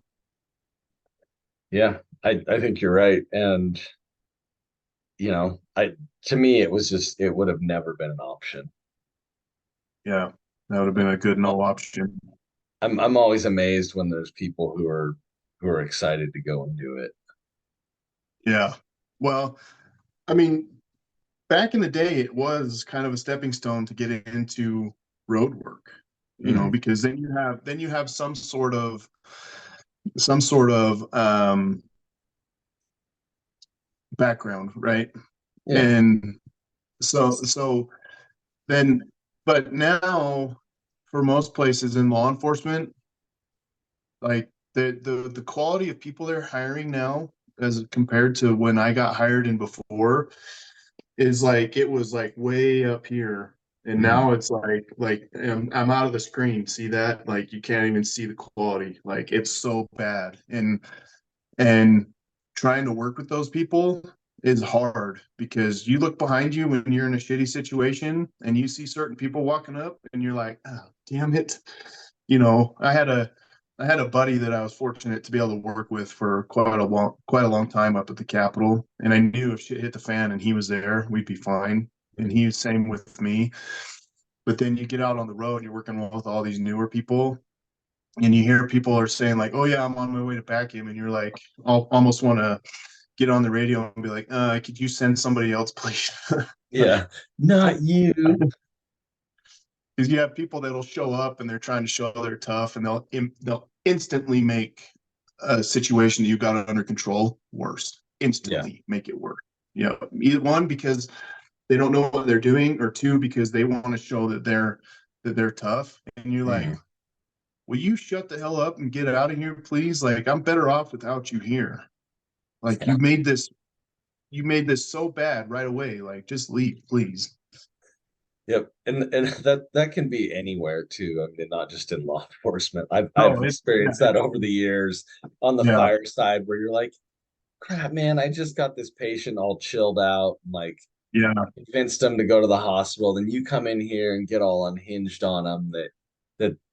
[SPEAKER 1] Yeah, I think you're right. And I to me it was just it would have never been an option.
[SPEAKER 2] yeah, that would have been a good
[SPEAKER 1] Oh,
[SPEAKER 2] no option.
[SPEAKER 1] I'm always amazed when there's people who are excited to go and do it.
[SPEAKER 2] Yeah. Well, I mean, back in the day, it was kind of a stepping stone to get into road work,
[SPEAKER 1] Hmm.
[SPEAKER 2] because then you have some sort of background, right?
[SPEAKER 1] Yeah.
[SPEAKER 2] And so then, but now for most places in law enforcement, like the quality of people they're hiring now as compared to when I got hired in before is like it was like way up here. And
[SPEAKER 1] Hmm.
[SPEAKER 2] now it's like I'm out of the screen. See that? Like you can't even see the quality. Like it's so bad. And trying to work with those people is hard because you look behind you when you're in a shitty situation and you see certain people walking up and you're like, oh, damn it. I had a buddy that I was fortunate to be able to work with for quite a long time up at the Capitol, and I knew if shit hit the fan and he was there, we'd be fine. And he was same with me. But then you get out on the road, you're working with all these newer people, and you hear people are saying like, "Oh yeah, I'm on my way to back him," and you're like, almost want to get on the radio and be like, "Could you send somebody else, please?"
[SPEAKER 1] Yeah. Not you.
[SPEAKER 2] Because you have people that'll show up and they're trying to show they're tough, and they'll instantly make a situation that you got under control worse.
[SPEAKER 1] Yeah.
[SPEAKER 2] Instantly make it worse. Either one because they don't know what they're doing, or two because they want to show that they're tough, and you're like,
[SPEAKER 1] Hmm.
[SPEAKER 2] will you shut the hell up and get out of here, please? Like, I'm better off without you here. Like,
[SPEAKER 1] Yeah.
[SPEAKER 2] you made this so bad right away. Like, just leave, please.
[SPEAKER 1] Yep. And that can be anywhere too. I mean, not just in law enforcement. I've
[SPEAKER 2] Oh, yeah,
[SPEAKER 1] experienced that over the years on the
[SPEAKER 2] yeah,
[SPEAKER 1] fire side where you're like, crap, man, I just got this patient all chilled out, like
[SPEAKER 2] yeah.
[SPEAKER 1] convinced them to go to the hospital. Then you come in here and get all unhinged on them that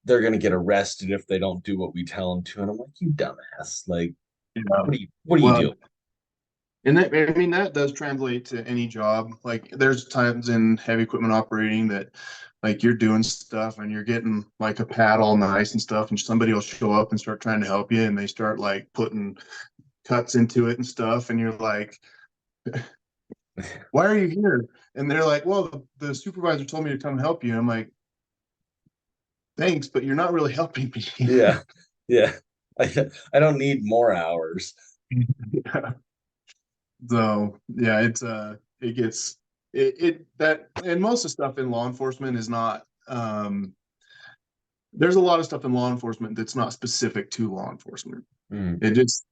[SPEAKER 1] they're gonna get arrested if they don't do what we tell them to. And I'm like, you dumbass. Like,
[SPEAKER 2] Yeah.
[SPEAKER 1] what are you
[SPEAKER 2] Well,
[SPEAKER 1] doing?
[SPEAKER 2] and that, I mean, that does translate to any job. Like, there's times in heavy equipment operating that, like, you're doing stuff and you're getting like a pad all nice and stuff, and somebody will show up and start trying to help you, and they start like putting cuts into it and stuff, and you're like, why are you here? And they're like, well, the supervisor told me to come help you. I'm like, thanks, but you're not really helping me.
[SPEAKER 1] Yeah. Yeah. I don't need more hours.
[SPEAKER 2] Yeah. So yeah, it gets it that, and most of the stuff in law enforcement is not there's a lot of stuff in law enforcement that's not specific to law enforcement.
[SPEAKER 1] Mm.
[SPEAKER 2] It just,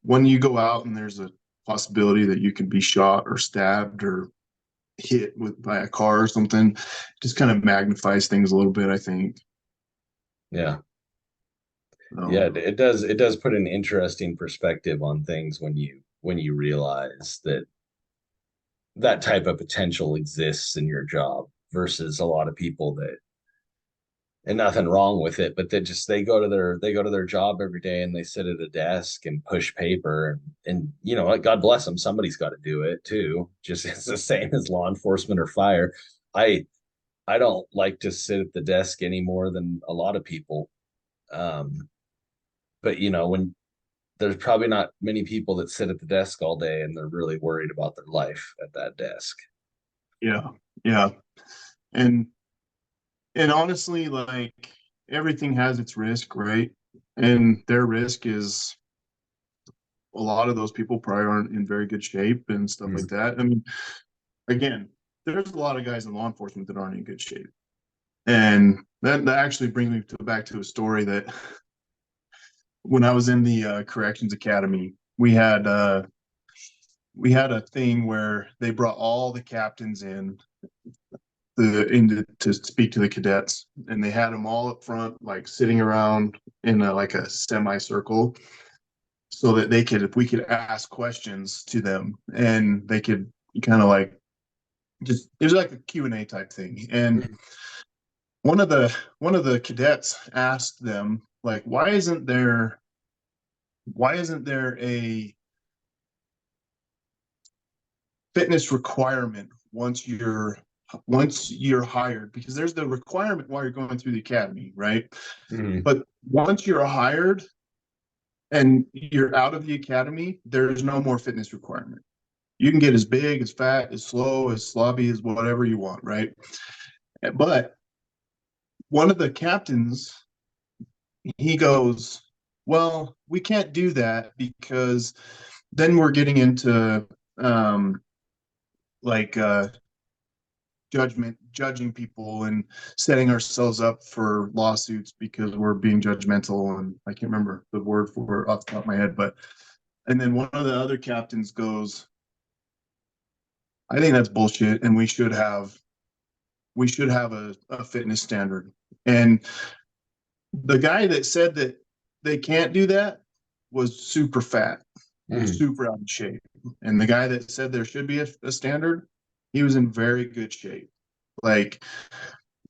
[SPEAKER 2] when you go out and there's a possibility that you could be shot or stabbed or hit by a car or something, just kind of magnifies things a little bit, I think.
[SPEAKER 1] Yeah. Yeah,
[SPEAKER 2] So,
[SPEAKER 1] it does put an interesting perspective on things when you realize that that type of potential exists in your job versus a lot of people that, and nothing wrong with it, but they go to their job every day and they sit at a desk and push paper, and like, God bless them, somebody's got to do it too. Just it's the same as law enforcement or fire. I don't like to sit at the desk any more than a lot of people. But when there's probably not many people that sit at the desk all day and they're really worried about their life at that desk.
[SPEAKER 2] yeah, yeah. And honestly, like, everything has its risk, right? And their risk is, a lot of those people probably aren't in very good shape and stuff like
[SPEAKER 1] Mm.
[SPEAKER 2] that. I mean, again, there's a lot of guys in law enforcement that aren't in good shape. And that actually brings me back to a story that when I was in the corrections academy, we had a thing where they brought all the captains to speak to the cadets, and they had them all up front, like sitting around in like a semicircle, so that we could ask questions to them, and they could kind of like, just, it was like a Q&A type thing. And
[SPEAKER 1] Mm.
[SPEAKER 2] one of the cadets asked them, like, why isn't there a fitness requirement once you're hired? Because there's the requirement while you're going through the academy, right?
[SPEAKER 1] Mm.
[SPEAKER 2] But once you're hired and you're out of the academy, there's no more fitness requirement. You can get as big, as fat, as slow, as slobby, as whatever you want, right? But one of the captains, he goes, well, we can't do that because then we're getting into um, like judging people and setting ourselves up for lawsuits because we're being judgmental. And I can't remember the word for it off the top of my head, but, and then one of the other captains goes, I think that's bullshit, and we should have a fitness standard. And the guy that said that they can't do that was super fat,
[SPEAKER 1] Mm.
[SPEAKER 2] super out of shape. And the guy that said there should be a standard, he was in very good shape. Like,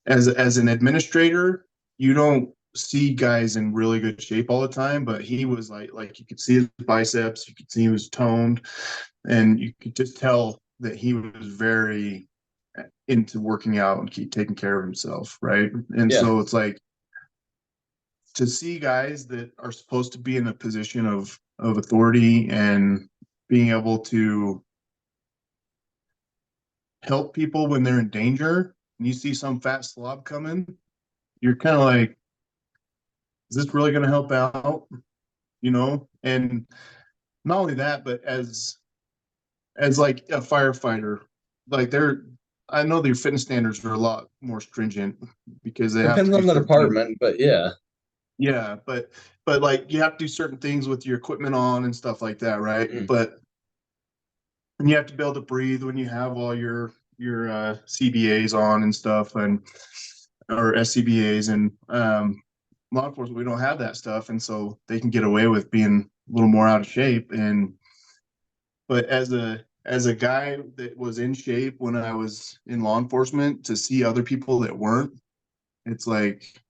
[SPEAKER 2] as an administrator, you don't see guys in really good shape all the time, but he was like you could see his biceps, you could see he was toned, and you could just tell that he was very into working out and keep taking care of himself, right? And
[SPEAKER 1] Yeah.
[SPEAKER 2] so it's like, to see guys that are supposed to be in a position of authority and being able to help people when they're in danger, and you see some fat slob coming, you're kind of like, is this really going to help out? And not only that, but as like a firefighter, like, I know their fitness standards are a lot more stringent because they have to
[SPEAKER 1] Depends
[SPEAKER 2] do
[SPEAKER 1] on the
[SPEAKER 2] certain things.
[SPEAKER 1] department, but yeah.
[SPEAKER 2] Yeah, but like, you have to do certain things with your equipment on and stuff like that, right?
[SPEAKER 1] Mm.
[SPEAKER 2] But you have to be able to breathe when you have all your CBAs on and stuff, and or SCBAs, and law enforcement, we don't have that stuff, and so they can get away with being a little more out of shape. And but as a guy that was in shape when I was in law enforcement, to see other people that weren't, it's like,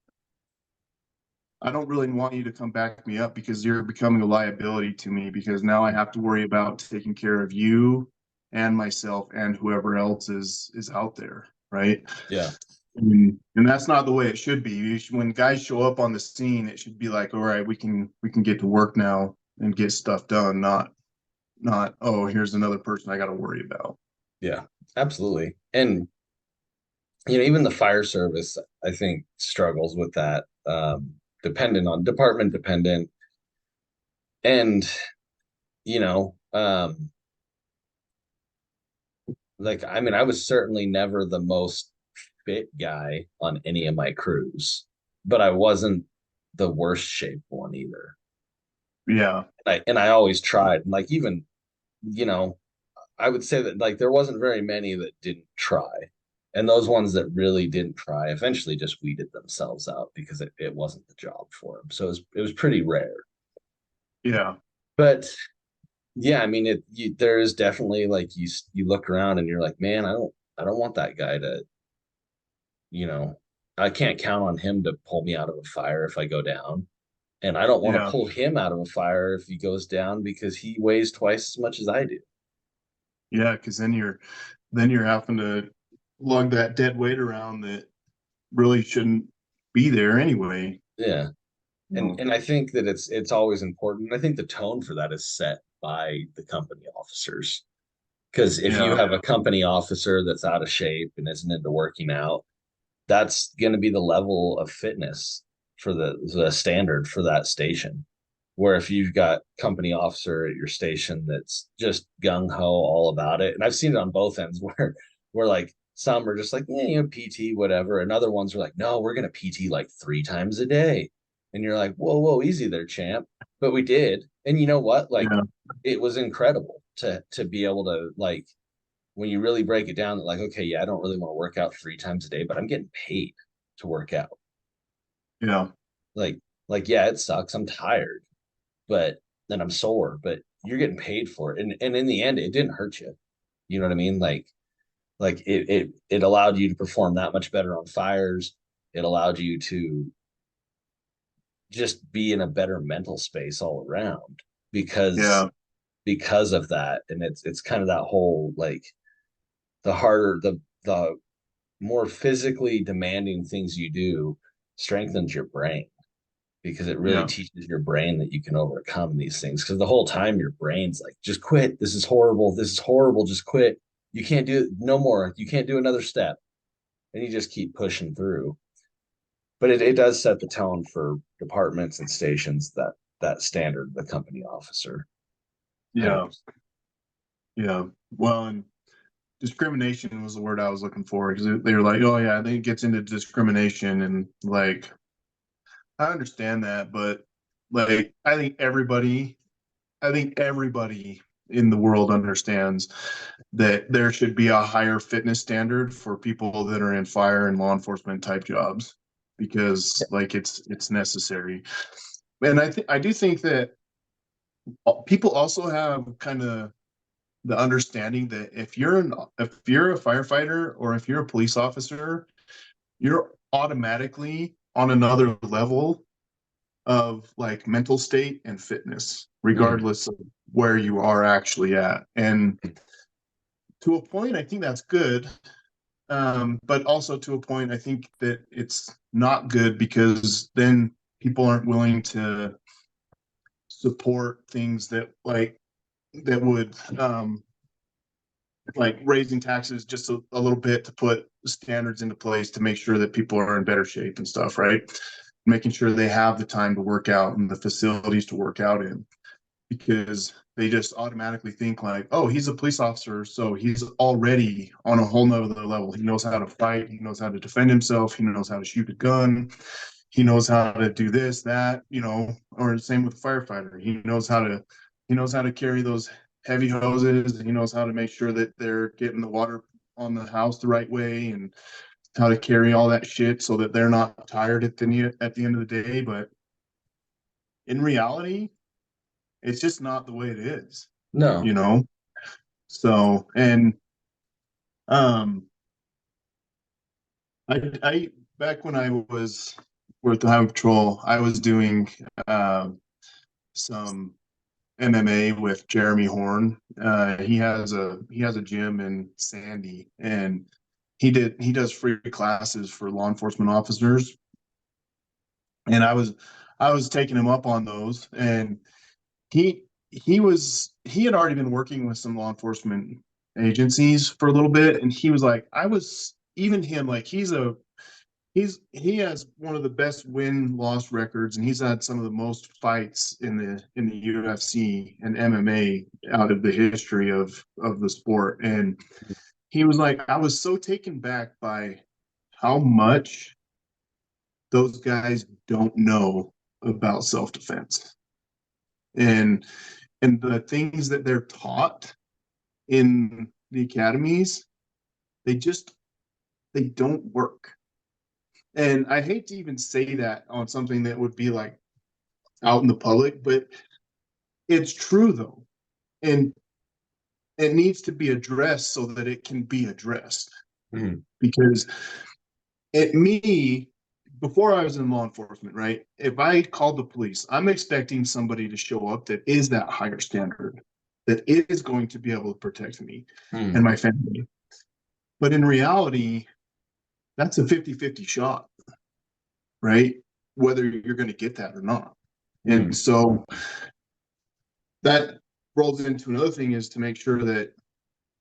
[SPEAKER 2] I don't really want you to come back me up, because you're becoming a liability to me, because now I have to worry about taking care of you and myself and whoever else is out there, right?
[SPEAKER 1] Yeah.
[SPEAKER 2] And that's not the way it should be. When guys show up on the scene, it should be like, all right, we can get to work now, and get stuff done, not, oh, here's another person I got to worry about.
[SPEAKER 1] Yeah, absolutely. And even the fire service, I think, struggles with that, dependent on department dependent. And, you know, like, I mean, I was certainly never the most fit guy on any of my crews, but I wasn't the worst shaped one either.
[SPEAKER 2] Yeah,
[SPEAKER 1] And I always tried. Like, even, you know, I would say that, like, there wasn't very many that didn't try. And those ones that really didn't try eventually just weeded themselves out because it wasn't the job for them. So it was pretty rare.
[SPEAKER 2] yeah,
[SPEAKER 1] But yeah, I mean, there is definitely, like, you look around and you're like, man, I don't want that guy to, you know, I can't count on him to pull me out of a fire if I go down. And I don't want to
[SPEAKER 2] yeah,
[SPEAKER 1] pull him out of a fire if he goes down because he weighs twice as much as I do.
[SPEAKER 2] yeah. Because then you're having to lug that dead weight around that really shouldn't be there anyway.
[SPEAKER 1] Yeah. And
[SPEAKER 2] No.
[SPEAKER 1] and I think that it's always important. I think the tone for that is set by the company officers. Because if you
[SPEAKER 2] Yeah,
[SPEAKER 1] have a company officer that's out of shape and isn't into working out, that's going to be the level of fitness for the standard for that station. Where if you've got company officer at your station that's just gung ho all about it, and I've seen it on both ends where like some are just like, yeah, PT, whatever, and other ones are like, no, we're gonna PT like 3 times a day. And you're like, whoa, easy there, champ. But we did. And you know what? Like,
[SPEAKER 2] yeah,
[SPEAKER 1] it was incredible to be able to, like, when you really break it down, like, okay, yeah, I don't really want to work out 3 times a day, but I'm getting paid to work out.
[SPEAKER 2] yeah,
[SPEAKER 1] Like, like, yeah, it sucks. I'm tired, but then I'm sore, but you're getting paid for it. And in the end, it didn't hurt you. You know what I mean? Like it allowed you to perform that much better on fires. It allowed you to just be in a better mental space all around because
[SPEAKER 2] yeah,
[SPEAKER 1] because of that. And it's kind of that whole, like, the harder the more physically demanding things you do strengthens your brain because it really
[SPEAKER 2] yeah,
[SPEAKER 1] teaches your brain that you can overcome these things. Because the whole time your brain's like, just quit. This is horrible. This is horrible. Just quit. You can't do it no more. You can't do another step. And you just keep pushing through. But it does set the tone for departments and stations, that standard, the company officer.
[SPEAKER 2] yeah,
[SPEAKER 1] 100%.
[SPEAKER 2] yeah. Well, and discrimination was the word I was looking for because they were like, oh yeah, I think it gets into discrimination and like I understand that, but like I think everybody in the world understands that there should be a higher fitness standard for people that are in fire and law enforcement type jobs because like it's necessary. And I do think that people also have kind of the understanding that if you're a firefighter or if you're a police officer, you're automatically on another level of like mental state and fitness,
[SPEAKER 1] Mhm.
[SPEAKER 2] regardless of where you are actually at. And to a point, I think that's good. But also to a point, I think that it's not good because then people aren't willing to support things that would like raising taxes just a little bit to put standards into place to make sure that people are in better shape and stuff, right? Making sure they have the time to work out and the facilities to work out in because they just automatically think like, oh, he's a police officer, so he's already on a whole nother level. He knows how to fight, he knows how to defend himself, he knows how to shoot a gun, he knows how to do this, that, or the same with the firefighter. He knows how to carry those heavy hoses. He knows how to make sure that they're getting the water on the house the right way and how to carry all that shit so that they're not tired at the end of the day. But in reality, it's just not the way it is,
[SPEAKER 1] No.
[SPEAKER 2] you know? So, and um I back when I was with the Highway Patrol, I was doing some MMA with Jeremy Horn. He has a gym in Sandy, and he does free classes for law enforcement officers. And I was taking him up on those, and he had already been working with some law enforcement agencies for a little bit, and he was like, I was even him, like he has one of the best win-loss records, and he's had some of the most fights in the UFC and MMA out of the history of the sport. And he was like, I was so taken back by how much those guys don't know about self-defense and the things that they're taught in the academies, they just they don't work. And I hate to even say that on something that would be like out in the public, but it's true though. And it needs to be addressed so that it can be addressed.
[SPEAKER 1] Mhm.
[SPEAKER 2] Because at me, before I was in law enforcement, right? If I called the police, I'm expecting somebody to show up that is that higher standard, that is going to be able to protect me and
[SPEAKER 1] Mhm.
[SPEAKER 2] my family. But in reality, that's a 50-50 shot, right? Whether you're going to get that or not. And
[SPEAKER 1] Mhm.
[SPEAKER 2] so that rolls into another thing is to make sure that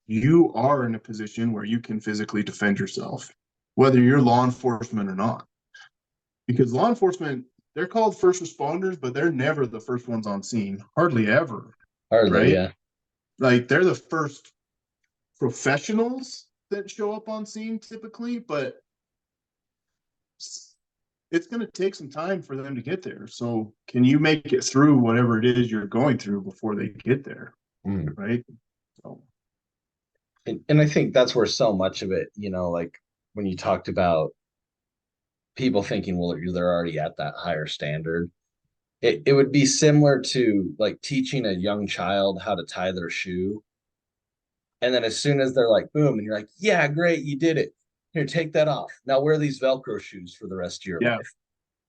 [SPEAKER 2] you are in a position where you can physically defend yourself, whether you're law enforcement or not. Because law enforcement, they're called first responders, but they're never the first ones on scene, hardly ever,
[SPEAKER 1] Hardly,
[SPEAKER 2] right?
[SPEAKER 1] yeah.
[SPEAKER 2] Like they're the first professionals that show up on scene typically, but it's going to take some time for them to get there. So, can you make it through whatever it is you're going through before they get there,
[SPEAKER 1] Mhm.
[SPEAKER 2] right? So,
[SPEAKER 1] And I think that's where so much of it, like when you talked about people thinking, well, they're already at that higher standard. It would be similar to like teaching a young child how to tie their shoe. And then as soon as they're like, boom, and you're like, yeah, great, you did it. Here, take that off. Now wear these Velcro shoes for the rest of your
[SPEAKER 2] yeah,
[SPEAKER 1] life.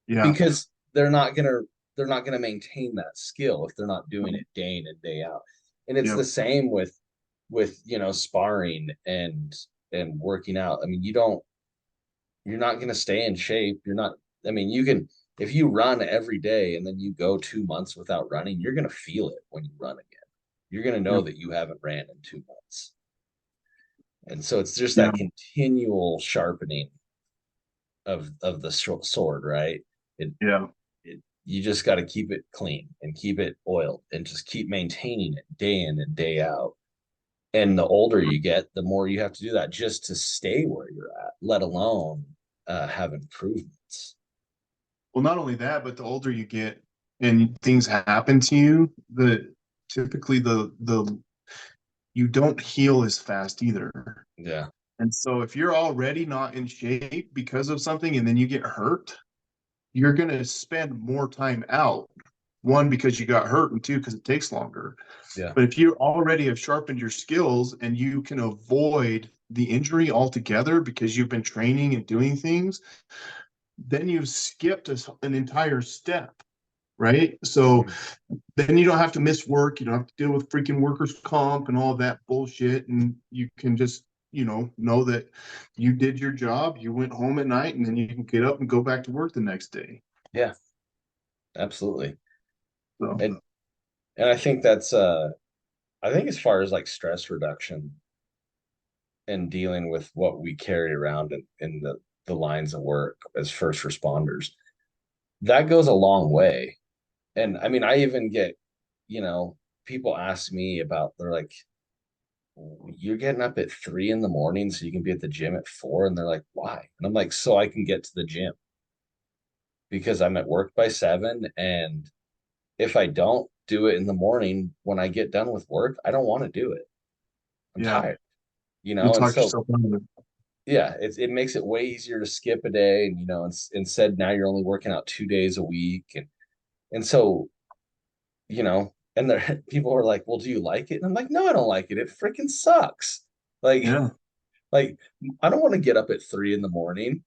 [SPEAKER 2] yeah,
[SPEAKER 1] Because they're not gonna maintain that skill if they're not doing it day in and day out. And it's
[SPEAKER 2] yeah,
[SPEAKER 1] the same with sparring and working out. I mean, you're not gonna stay in shape. You're not, I mean, you can, if you run every day and then you go 2 months without running, you're gonna feel it when you run again. You're gonna
[SPEAKER 2] yeah,
[SPEAKER 1] know that you haven't ran in 2 months. And so it's just
[SPEAKER 2] yeah,
[SPEAKER 1] that continual sharpening of the sword, right? It,
[SPEAKER 2] yeah.
[SPEAKER 1] you just got to keep it clean and keep it oiled and just keep maintaining it day in and day out. And the older you get, the more you have to do that just to stay where you're at, let alone have improvements.
[SPEAKER 2] Well, not only that, but the older you get and things happen to you, the typically the you don't heal as fast either.
[SPEAKER 1] Yeah.
[SPEAKER 2] And so if you're already not in shape because of something and then you get hurt, you're going to spend more time out. One, because you got hurt, and two, because it takes longer.
[SPEAKER 1] Yeah.
[SPEAKER 2] But if you already have sharpened your skills and you can avoid the injury altogether because you've been training and doing things, then you've skipped an entire step, right? So
[SPEAKER 1] Mhm.
[SPEAKER 2] then you don't have to miss work. You don't have to deal with freaking workers' comp and all that bullshit. And you can just, know that you did your job, you went home at night, and then you can get up and go back to work the next day.
[SPEAKER 1] Yeah, absolutely.
[SPEAKER 2] So,
[SPEAKER 1] And I think I think as far as like stress reduction and dealing with what we carry around in the lines of work as first responders, that goes a long way. And I mean, I even get, you know, people ask me about, they're like, you're getting up at 3 in the morning so you can be at the gym at 4. And they're like, why? And I'm like, so I can get to the gym because I'm at work by 7. And if I don't do it in the morning when I get done with work, I don't want to do it. I'm
[SPEAKER 2] yeah,
[SPEAKER 1] tired,
[SPEAKER 2] you'll
[SPEAKER 1] And
[SPEAKER 2] talk
[SPEAKER 1] so,
[SPEAKER 2] yourself out of it.
[SPEAKER 1] yeah, it makes it way easier to skip a day. And, instead now you're only working out 2 days a week. And so, and there people are like, well, do you like it? And I'm like, no, I don't like it. It freaking sucks. Like,
[SPEAKER 2] Yeah,
[SPEAKER 1] like I don't want to get up at 3 in the morning.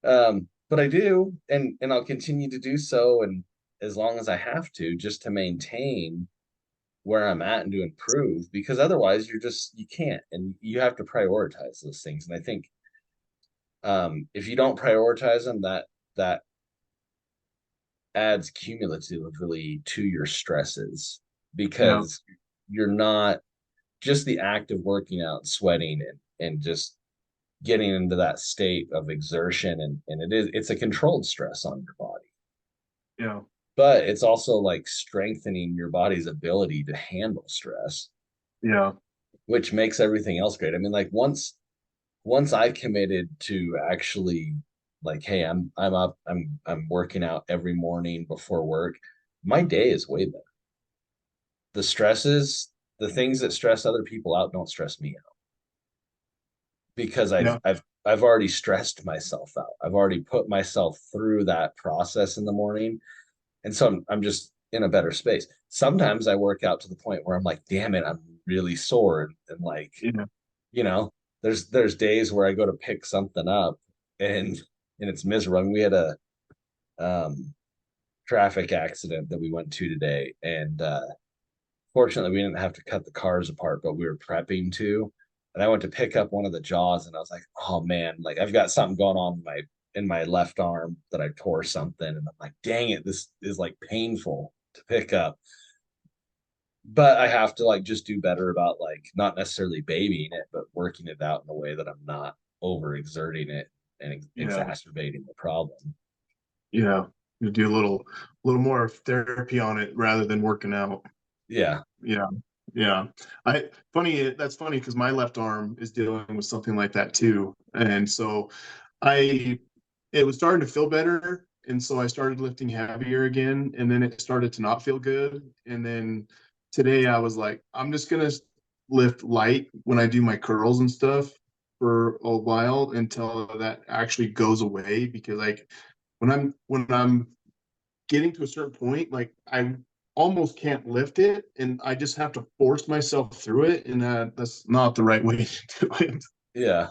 [SPEAKER 1] But I do, and I'll continue to do so, and as long as I have to, just to maintain where I'm at and to improve, because otherwise you can't, and you have to prioritize those things. And I think if you don't prioritize them, that adds cumulatively to your stresses
[SPEAKER 2] Yeah.
[SPEAKER 1] because you're not just the act of working out, sweating, and just getting into that state of exertion, and it's a controlled stress on your body,
[SPEAKER 2] Yeah.
[SPEAKER 1] but it's also like strengthening your body's ability to handle stress,
[SPEAKER 2] Yeah.
[SPEAKER 1] which makes everything else great. I mean, like once I committed to actually like, hey, I'm up, I'm working out every morning before work, my day is way better. The stresses, the things that stress other people out don't stress me out because
[SPEAKER 2] Yeah.
[SPEAKER 1] I've already stressed myself out. I've already put myself through that process in the morning. And so I'm just in a better space. Sometimes I work out to the point where I'm like, damn it, I'm really sore. And like,
[SPEAKER 2] Yeah.
[SPEAKER 1] you know, there's days where I go to pick something up and it's miserable. And we had a um traffic accident that we went to today. And fortunately we didn't have to cut the cars apart, but we were prepping to. And I went to pick up one of the jaws and I was like, oh man, like I've got something going on in my left arm that I tore something. And I'm like, dang it, this is like painful to pick up. But I have to like just do better about like not necessarily babying it, but working it out in a way that I'm not overexerting it and
[SPEAKER 2] Yeah.
[SPEAKER 1] exacerbating the problem.
[SPEAKER 2] Yeah. You do a little more therapy on it rather than working out.
[SPEAKER 1] Yeah.
[SPEAKER 2] Yeah. Yeah. That's funny because my left arm is dealing with something like that too. And so I it was starting to feel better. And so I started lifting heavier again. And then it started to not feel good. And then today I was like, I'm just gonna lift light when I do my curls and stuff for a while until that actually goes away. Because like when I'm getting to a certain point, like I almost can't lift it, and I just have to force myself through it, and that's not the right way to do it.
[SPEAKER 1] Yeah.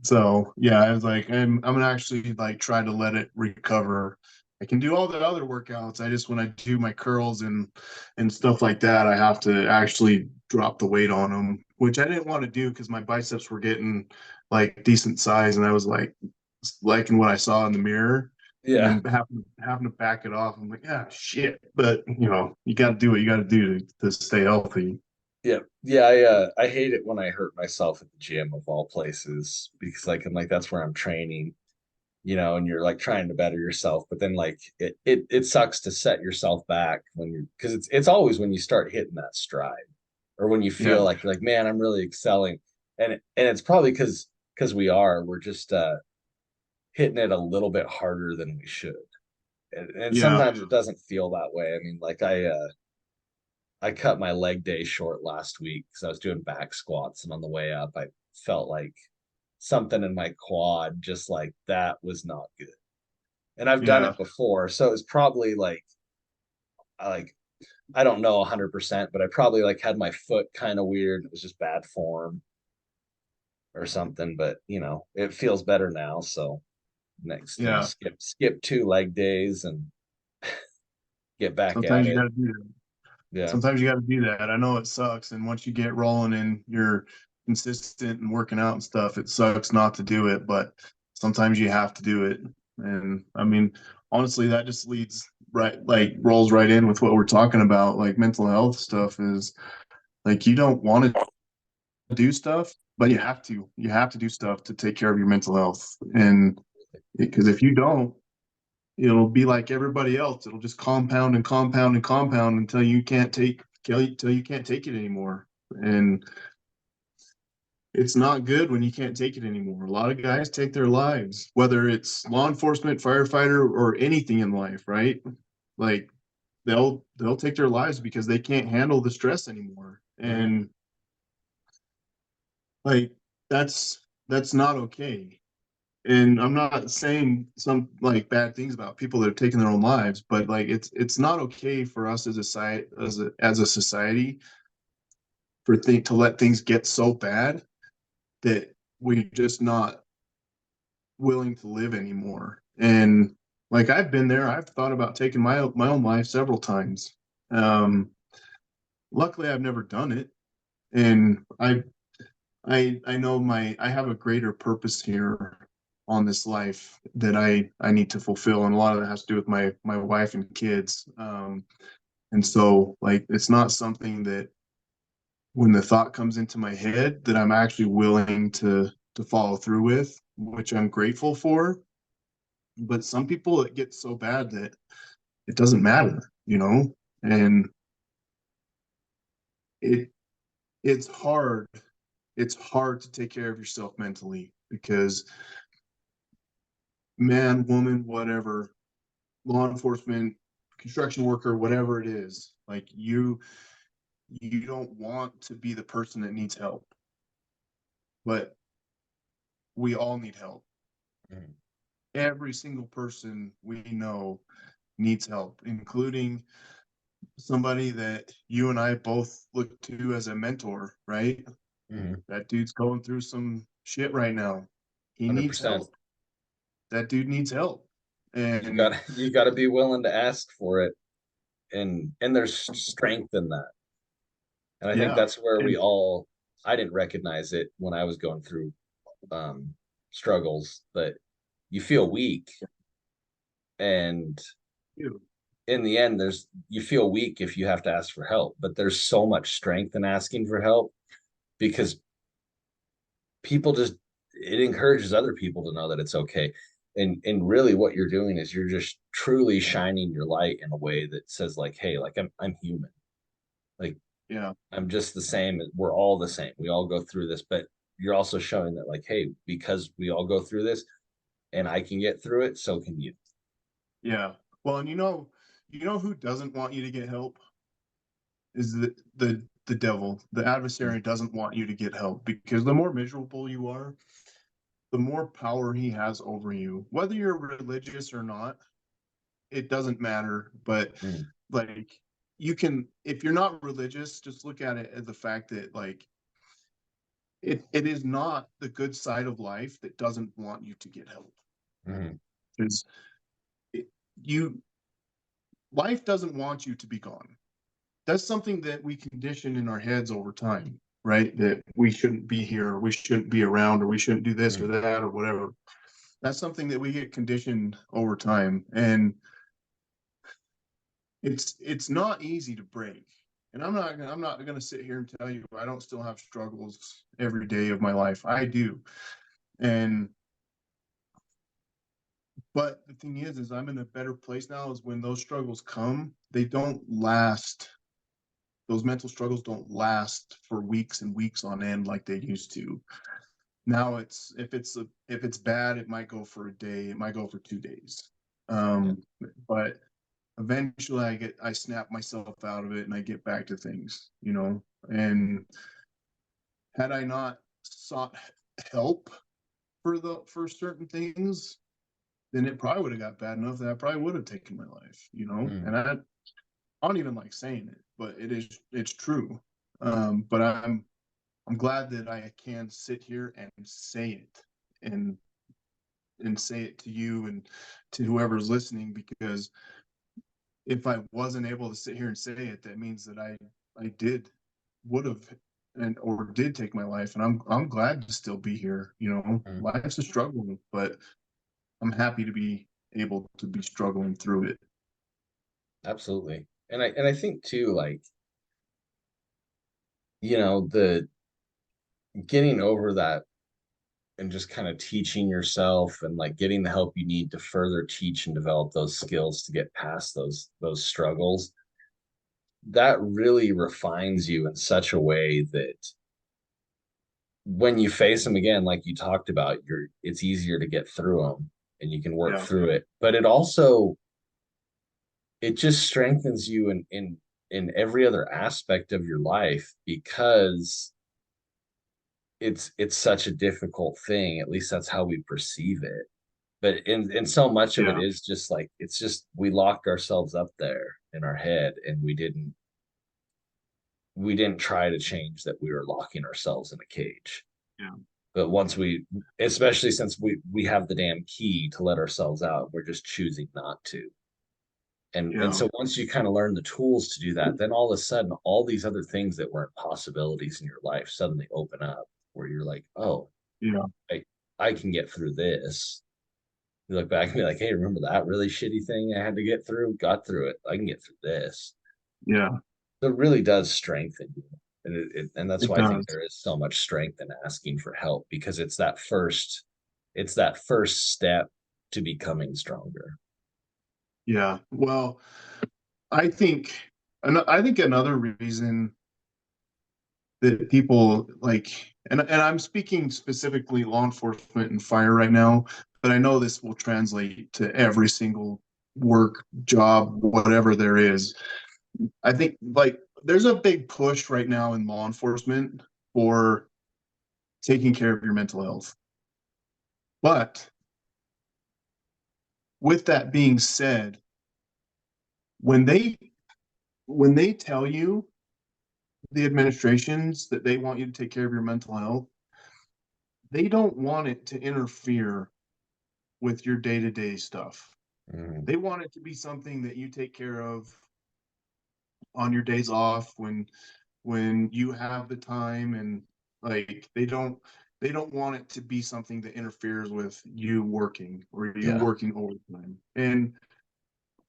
[SPEAKER 2] So yeah, I was like, I'm gonna actually like try to let it recover. I can do all the other workouts. I just when I do my curls and stuff like that, I have to actually drop the weight on them, which I didn't want to do because my biceps were getting like decent size, and I was like liking what I saw in the mirror, and
[SPEAKER 1] Yeah.
[SPEAKER 2] then having to back it off. I'm like, ah, shit. But you got to do what you got to do to stay healthy.
[SPEAKER 1] Yeah. Yeah. I hate it when I hurt myself at the gym of all places because like I'm like that's where I'm training, and you're like trying to better yourself, but then like it sucks to set yourself back when you're because it's always when you start hitting that stride or when you
[SPEAKER 2] Yeah,
[SPEAKER 1] feel like you're like, man, I'm really excelling. And it's probably because we're just hitting it a little bit harder than we should. And
[SPEAKER 2] yeah,
[SPEAKER 1] sometimes it doesn't feel that way. I mean, like I cut my leg day short last week because I was doing back squats, and on the way up, I felt like something in my quad, just like that was not good. And I've done
[SPEAKER 2] yeah.
[SPEAKER 1] it before, so it's probably like I don't know 100%, but I probably like had my foot kind of weird. It was just bad form or something, but it feels better now. So next,
[SPEAKER 2] Yeah.
[SPEAKER 1] skip 2 leg days and get back at
[SPEAKER 2] Sometimes you got
[SPEAKER 1] it.
[SPEAKER 2] to do that.
[SPEAKER 1] Yeah.
[SPEAKER 2] Sometimes you got to do that. I know it sucks, and once you get rolling and you're consistent and working out and stuff, it sucks not to do it, but sometimes you have to do it. And I mean, honestly, that just leads right, like rolls right in with what we're talking about, like mental health stuff is like you don't want to do stuff, but you have to. You have to do stuff to take care of your mental health. And because if you don't, it'll be like everybody else. It'll just compound and compound and compound until you can't take it anymore. And it's not good when you can't take it anymore. A lot of guys take their lives, whether it's law enforcement, firefighter, or anything in life, right? Like they'll take their lives because they can't handle the stress anymore.
[SPEAKER 1] Mhm.
[SPEAKER 2] And like that's not okay. And I'm not saying some like bad things about people that are taking their own lives, but like it's not okay for us as a society as a society to let things get so bad that we're just not willing to live anymore. And like I've been there, I've thought about taking my own life several times. Um, Luckily, I've never done it, and I know I have a greater purpose here on this life that I need to fulfill, and a lot of that has to do with my wife and kids. And so like it's not something that when the thought comes into my head that I'm actually willing to follow through with, which I'm grateful for. But some people it gets so bad that it doesn't matter, you know, and it it's hard. It's hard to take care of yourself mentally because man, woman, whatever, law enforcement, construction worker, whatever it is, like you don't want to be the person that needs help, but we all need help.
[SPEAKER 1] Mhm.
[SPEAKER 2] Every single person we know needs help, including somebody that you and I both look to as a mentor, right?
[SPEAKER 1] Mhm.
[SPEAKER 2] That dude's going through some shit right now. He needs
[SPEAKER 1] 100%.
[SPEAKER 2] help. That dude needs help. And
[SPEAKER 1] You gotta be willing to ask for it, and there's strength in that. And I think
[SPEAKER 2] yeah,
[SPEAKER 1] that's where
[SPEAKER 2] and
[SPEAKER 1] I didn't recognize it when I was going through um struggles, but you feel weak, and
[SPEAKER 2] you,
[SPEAKER 1] in the end you feel weak if you have to ask for help, but there's so much strength in asking for help because people just it encourages other people to know that it's okay. And really what you're doing is you're just truly shining your light in a way that says like, hey, like I'm human. Like
[SPEAKER 2] yeah,
[SPEAKER 1] I'm just the same. We're all the same. We all go through this, but you're also showing that like, hey, because we all go through this and I can get through it, so can you.
[SPEAKER 2] yeah. Well, and you know who doesn't want you to get help is the devil. The adversary doesn't want you to get help because the more miserable you are, the more power he has over you. Whether you're religious or not, it doesn't matter. But
[SPEAKER 1] Mm,
[SPEAKER 2] like you can, if you're not religious, just look at it as the fact that like it is not the good side of life that doesn't want you to get help.
[SPEAKER 1] mm,
[SPEAKER 2] Because you life doesn't want you to be gone. That's something that we condition in our heads over time, right? That we shouldn't be here, or we shouldn't be around, or we shouldn't do this or
[SPEAKER 1] mm.
[SPEAKER 2] that or whatever. That's something that we get conditioned over time, and it's not easy to break. And I'm not going to sit here and tell you I don't still have struggles every day of my life. I do. And but the thing is I'm in a better place now is when those struggles come, they don't last. Those mental struggles don't last for weeks and weeks on end like they used to. Now it's if it's bad, it might go for a day, it might go for 2 days.
[SPEAKER 1] Yeah,
[SPEAKER 2] But eventually I snap myself out of it and I get back to things, you know. And had I not sought help for certain things, then it probably would have got bad enough that I probably would have taken my life, you know.
[SPEAKER 1] mm,
[SPEAKER 2] And I don't even like saying it, but it's true. But I'm glad that I can sit here and say it and say it to you and to whoever's listening because if I wasn't able to sit here and say it, that means that I did would have and or did take my life, and I'm glad to still be here. You know,
[SPEAKER 1] mm.
[SPEAKER 2] life's a struggle, but I'm happy to be able to be struggling through it.
[SPEAKER 1] Absolutely. And I think too, like, the getting over that and just kind of teaching yourself and like getting the help you need to further teach and develop those skills to get past those struggles, that really refines you in such a way that when you face them again, like you talked about, it's easier to get through them and you can work
[SPEAKER 2] Yeah,
[SPEAKER 1] through it. But it just strengthens you in every other aspect of your life because it's such a difficult thing. At least that's how we perceive it. But in so much of it
[SPEAKER 2] yeah,
[SPEAKER 1] is just like it's just we locked ourselves up there in our head and we didn't try to change that we were locking ourselves in a cage.
[SPEAKER 2] yeah,
[SPEAKER 1] But once especially since we have the damn key to let ourselves out, we're just choosing not to. And
[SPEAKER 2] yeah,
[SPEAKER 1] so once you kind of learn the tools to do that, then all of a sudden all these other things that weren't possibilities in your life suddenly open up where you're like, oh,
[SPEAKER 2] yeah.
[SPEAKER 1] I can get through this. You look back and be like, hey, remember that really shitty thing I had to get through? Got through it. I can get through this.
[SPEAKER 2] Yeah,
[SPEAKER 1] So it really does strengthen you. And that's
[SPEAKER 2] it
[SPEAKER 1] why I think
[SPEAKER 2] does.
[SPEAKER 1] there is so much strength in asking for help because it's that first step to becoming stronger.
[SPEAKER 2] Yeah. Well, I think, I think another reason that people like, and I'm speaking specifically law enforcement and fire right now, but I know this will translate to every single work, job, whatever there is. I think like there's a big push right now in law enforcement for taking care of your mental health. But with that being said, when they when they tell you, the administrations, that they want you to take care of your mental health, they don't want it to interfere with your day-to-day stuff.
[SPEAKER 1] Mhm.
[SPEAKER 2] They want it to be something that you take care of on your days off when you have the time, and like they don't want it to be something that interferes with you working or you
[SPEAKER 1] Yeah.
[SPEAKER 2] working overtime. And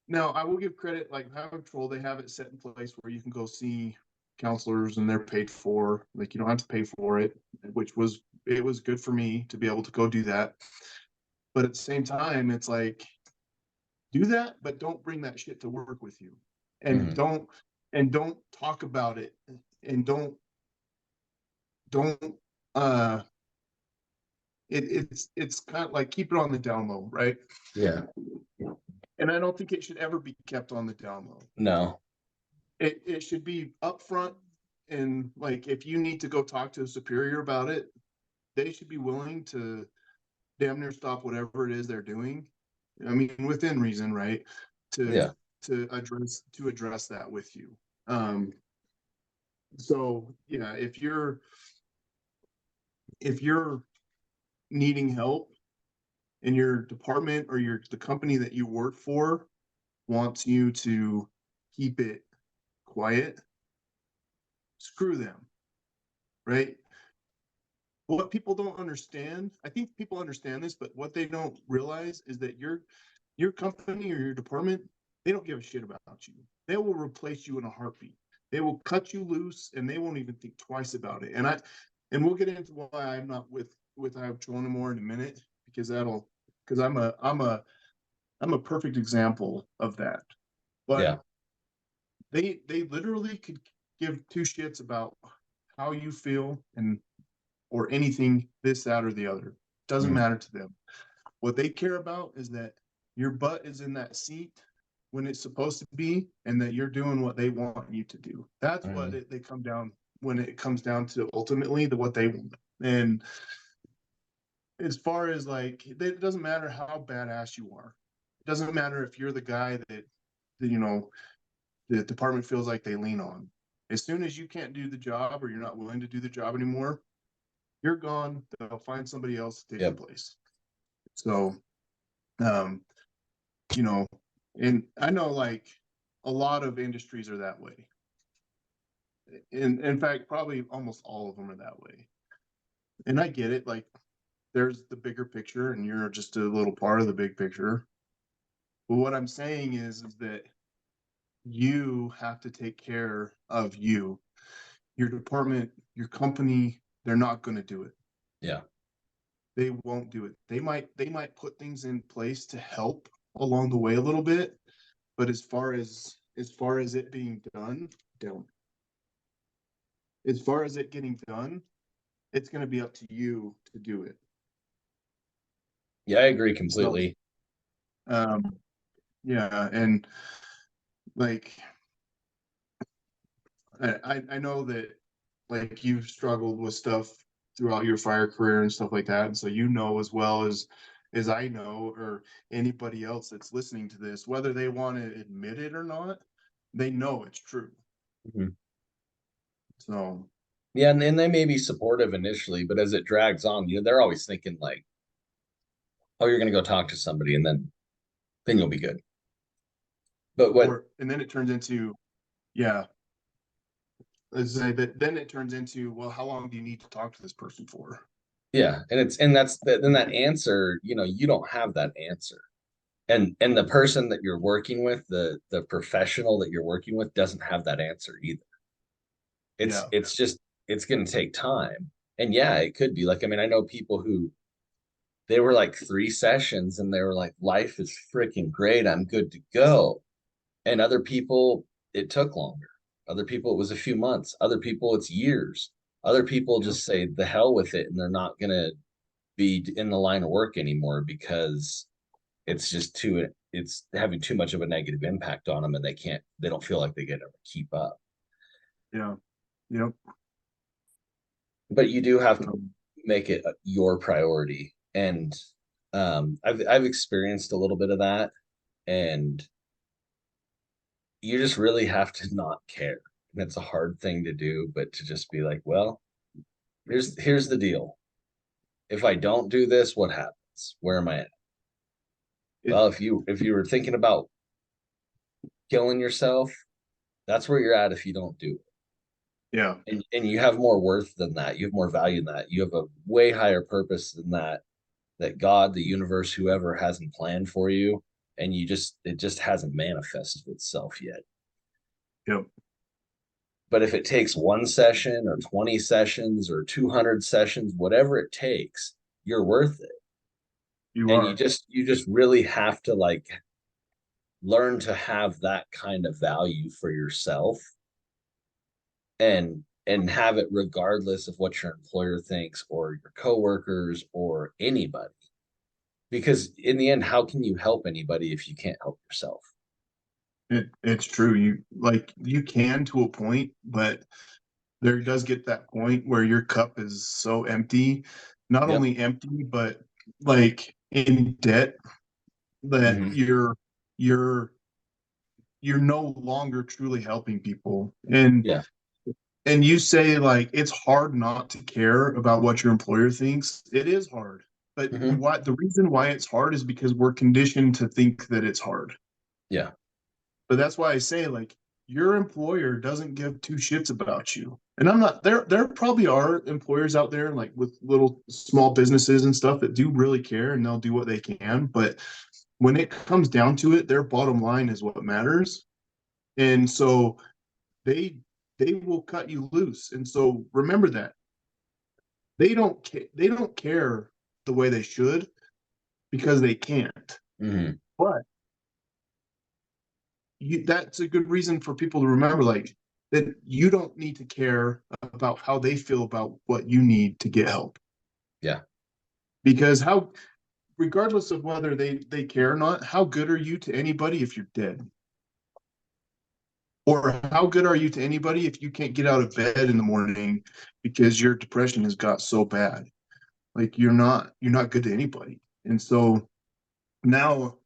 [SPEAKER 2] now I will give credit, like Highway Patrol, they have it set in place where you can go see counselors and they're paid for. Like you don't have to pay for it, which was it was good for me to be able to go do that. But at the same time, it's like do that, but don't bring that shit to work with you. And
[SPEAKER 1] Mhm.
[SPEAKER 2] don't talk about it, and don't uh it's kind of like keep it on the down low, right?
[SPEAKER 1] Yeah.
[SPEAKER 2] And I don't think it should ever be kept on the down low.
[SPEAKER 1] No.
[SPEAKER 2] It should be upfront, and like if you need to go talk to a superior about it, they should be willing to damn near stop whatever it is they're doing. I mean, within reason, right? To
[SPEAKER 1] Yeah.
[SPEAKER 2] to address that with you. Um, so yeah, if you're needing help and your department or the company that you work for wants you to keep it quiet, screw them, right? What people don't understand, I think people understand this, but what they don't realize is that your company or your department, they don't give a shit about you. They will replace you in a heartbeat. They will cut you loose and they won't even think twice about it. And we'll get into why I'm not with Iowa Patrol anymore in a minute, because because I'm a perfect example of that. But
[SPEAKER 1] Yeah.
[SPEAKER 2] they literally could give two shits about how you feel and or anything, this, that, or the other. Doesn't
[SPEAKER 1] Mhm.
[SPEAKER 2] matter to them. What they care about is that your butt is in that seat when it's supposed to be, and that you're doing what they want you to do. That's what
[SPEAKER 1] Mhm.
[SPEAKER 2] they come down when it comes down to ultimately the what they want. And as far as like, it doesn't matter how badass you are. It doesn't matter if you're the guy that the department feels like they lean on. As soon as you can't do the job or you're not willing to do the job anymore, you're gone. They'll find somebody else to take your
[SPEAKER 1] Yep.
[SPEAKER 2] place. So, um, you know, and I know like a lot of industries are that way. In fact, probably almost all of them are that way. And I get it. Like, there's the bigger picture, and you're just a little part of the big picture. But what I'm saying is that you have to take care of you. Your department, your company, they're not going to do it.
[SPEAKER 1] Yeah.
[SPEAKER 2] They won't do it. They might put things in place to help along the way a little bit, but as far as it being done, don't. As far as it getting done, it's going to be up to you to do it.
[SPEAKER 1] Yeah, I agree
[SPEAKER 2] So,
[SPEAKER 1] completely.
[SPEAKER 2] um, yeah, and like I know that like you've struggled with stuff throughout your fire career and stuff like that, and so you know as well as I know, or anybody else that's listening to this, whether they want to admit it or not, they know it's true.
[SPEAKER 1] Mhm.
[SPEAKER 2] So
[SPEAKER 1] Yeah, and they may be supportive initially, but as it drags on, they're always thinking like, "Oh, you're going to go talk to somebody, and then you'll be good." But what?
[SPEAKER 2] or and then it turns into, yeah, let's say that then it turns into, well, how long do you need to talk to this person for?
[SPEAKER 1] Yeah, and that's then that answer, you don't have that answer. And the person that you're working with, the professional that you're working with doesn't have that answer either. It's
[SPEAKER 2] Yeah.
[SPEAKER 1] it's just it's going to take time. And yeah, it could be like, I mean, I know people who they were like 3 sessions and they were like, life is freaking great. I'm good to go. And other people, it took longer. Other people, it was a few months. Other people, it's years. Other people
[SPEAKER 2] Yeah.
[SPEAKER 1] just say the hell with it and they're not going to be in the line of work anymore because it's having too much of a negative impact on them and they don't feel like they get to keep up.
[SPEAKER 2] Yeah. Yep.
[SPEAKER 1] But you do have to
[SPEAKER 2] So,
[SPEAKER 1] make it your priority. And I've experienced a little bit of that, and you just really have to not care. And it's a hard thing to do, but to just be like, well, here's the deal. If I don't do this, what happens? Where am I at?
[SPEAKER 2] it,
[SPEAKER 1] Well, if you were thinking about killing yourself, that's where you're at if you don't do it.
[SPEAKER 2] yeah.
[SPEAKER 1] And you have more worth than that. You have more value than that. You have a way higher purpose than that God, the universe, whoever hasn't planned for you, and it just hasn't manifested itself yet.
[SPEAKER 2] Yep.
[SPEAKER 1] But if it takes 1 session or 20 sessions or 200 sessions, whatever it takes, you're worth it.
[SPEAKER 2] You
[SPEAKER 1] And you
[SPEAKER 2] are.
[SPEAKER 1] just you just really have to like learn to have that kind of value for yourself and have it regardless of what your employer thinks or your coworkers or anybody. Because in the end, how can you help anybody if you can't help yourself?
[SPEAKER 2] It's true. You can to a point, but there does get that point where your cup is so empty, not
[SPEAKER 1] Yep.
[SPEAKER 2] only empty, but like in debt that
[SPEAKER 1] Hmm.
[SPEAKER 2] you're you're no longer truly helping people. And
[SPEAKER 1] Yeah.
[SPEAKER 2] and you say like it's hard not to care about what your employer thinks. It is hard. But
[SPEAKER 1] Hmm.
[SPEAKER 2] what the reason why it's hard is because we're conditioned to think that it's hard.
[SPEAKER 1] Yeah.
[SPEAKER 2] But that's why I say like your employer doesn't give two shits about you. And I'm not there probably are employers out there like with little small businesses and stuff that do really care and they'll do what they can, but when it comes down to it, their bottom line is what matters. And so they they will cut you loose. And so remember that. They don't care the way they should because they can't.
[SPEAKER 1] Hmm.
[SPEAKER 2] But that's a good reason for people to remember like that you don't need to care about how they feel about what you need to get help
[SPEAKER 1] Yeah.
[SPEAKER 2] because how regardless of whether they care or not, how good are you to anybody if you're dead, or how good are you to anybody if you can't get out of bed in the morning because your depression has got so bad? Like you're not good to anybody. And so now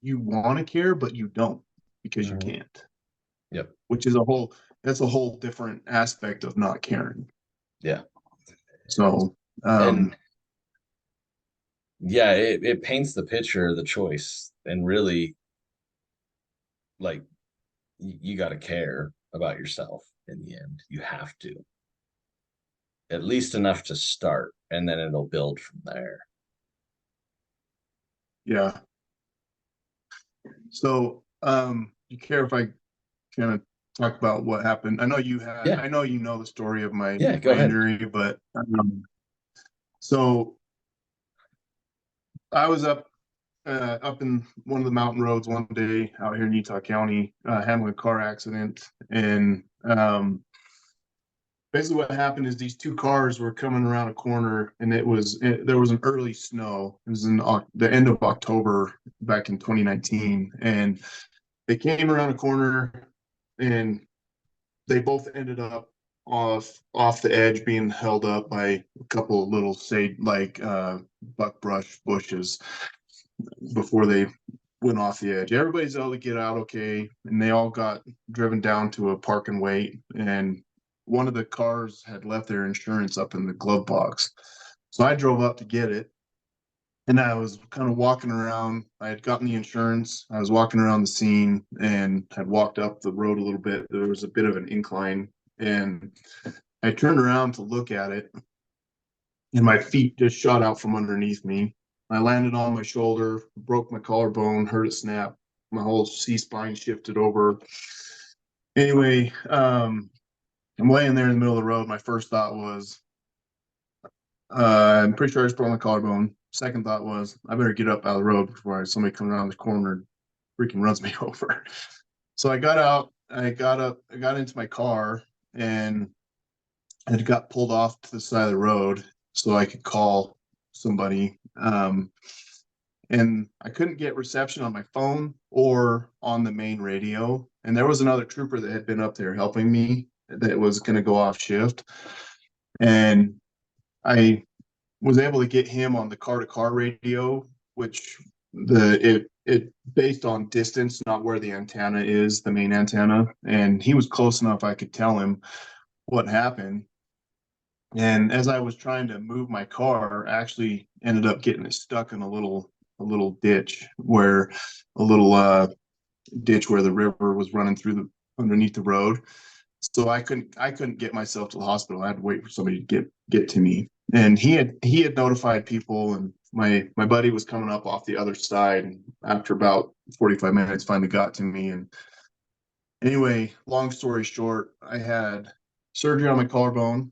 [SPEAKER 2] you want to care but you don't because you
[SPEAKER 1] Hmm.
[SPEAKER 2] can't,
[SPEAKER 1] Yep.
[SPEAKER 2] which is a whole different aspect of not caring.
[SPEAKER 1] Yeah.
[SPEAKER 2] So
[SPEAKER 1] And yeah, it paints the picture of the choice. And really, like, you got to care about yourself in the end. You have to, at least enough to start, and then it'll build from there.
[SPEAKER 2] yeah. So you care if I kind of talk about what happened?
[SPEAKER 1] Yeah.
[SPEAKER 2] I know you know the story of
[SPEAKER 1] Yeah. Go
[SPEAKER 2] my
[SPEAKER 1] ahead.
[SPEAKER 2] injury, but so I was up in one of the mountain roads one day out here in Utah County, handling a car accident. And basically, what happened is these two cars were coming around a corner, and there was an early snow. It was in the end of October back in 2019, and they came around a corner, and they both ended up off the edge, being held up by a couple of little sage buckbrush bushes before they went off the edge. Everybody's able to get out okay, and they all got driven down to a park and wait. And one of the cars had left their insurance up in the glove box, so I drove up to get it. And I was kind of walking around. I had gotten the insurance. I was walking around the scene and had walked up the road a little bit. There was a bit of an incline, and I turned around to look at it, and my feet just shot out from underneath me. I landed on my shoulder, broke my collarbone, heard it snap. My whole C-spine shifted over. Anyway, I'm laying there in the middle of the road. My first thought was, I'm pretty sure I just broke my collarbone. Second thought was, I better get up out of the road before somebody comes around the corner and freaking runs me over. So I got out, I got up, I got into my car, and I got pulled off to the side of the road so I could call somebody. And I couldn't get reception on my phone or on the main radio. And there was another trooper that had been up there helping me that was going to go off shift. And I was able to get him on the car to car radio, which it based on distance, not where the antenna is, the main antenna. And he was close enough I could tell him what happened. And as I was trying to move my car, I actually ended up getting it stuck in a little ditch where a little ditch where the river was running through the underneath the road. So I couldn't get myself to the hospital. I had to wait for somebody to get to me. And he had notified people, and my buddy was coming up off the other side, and after about 45 minutes finally got to me. And anyway, long story short, I had surgery on my collarbone.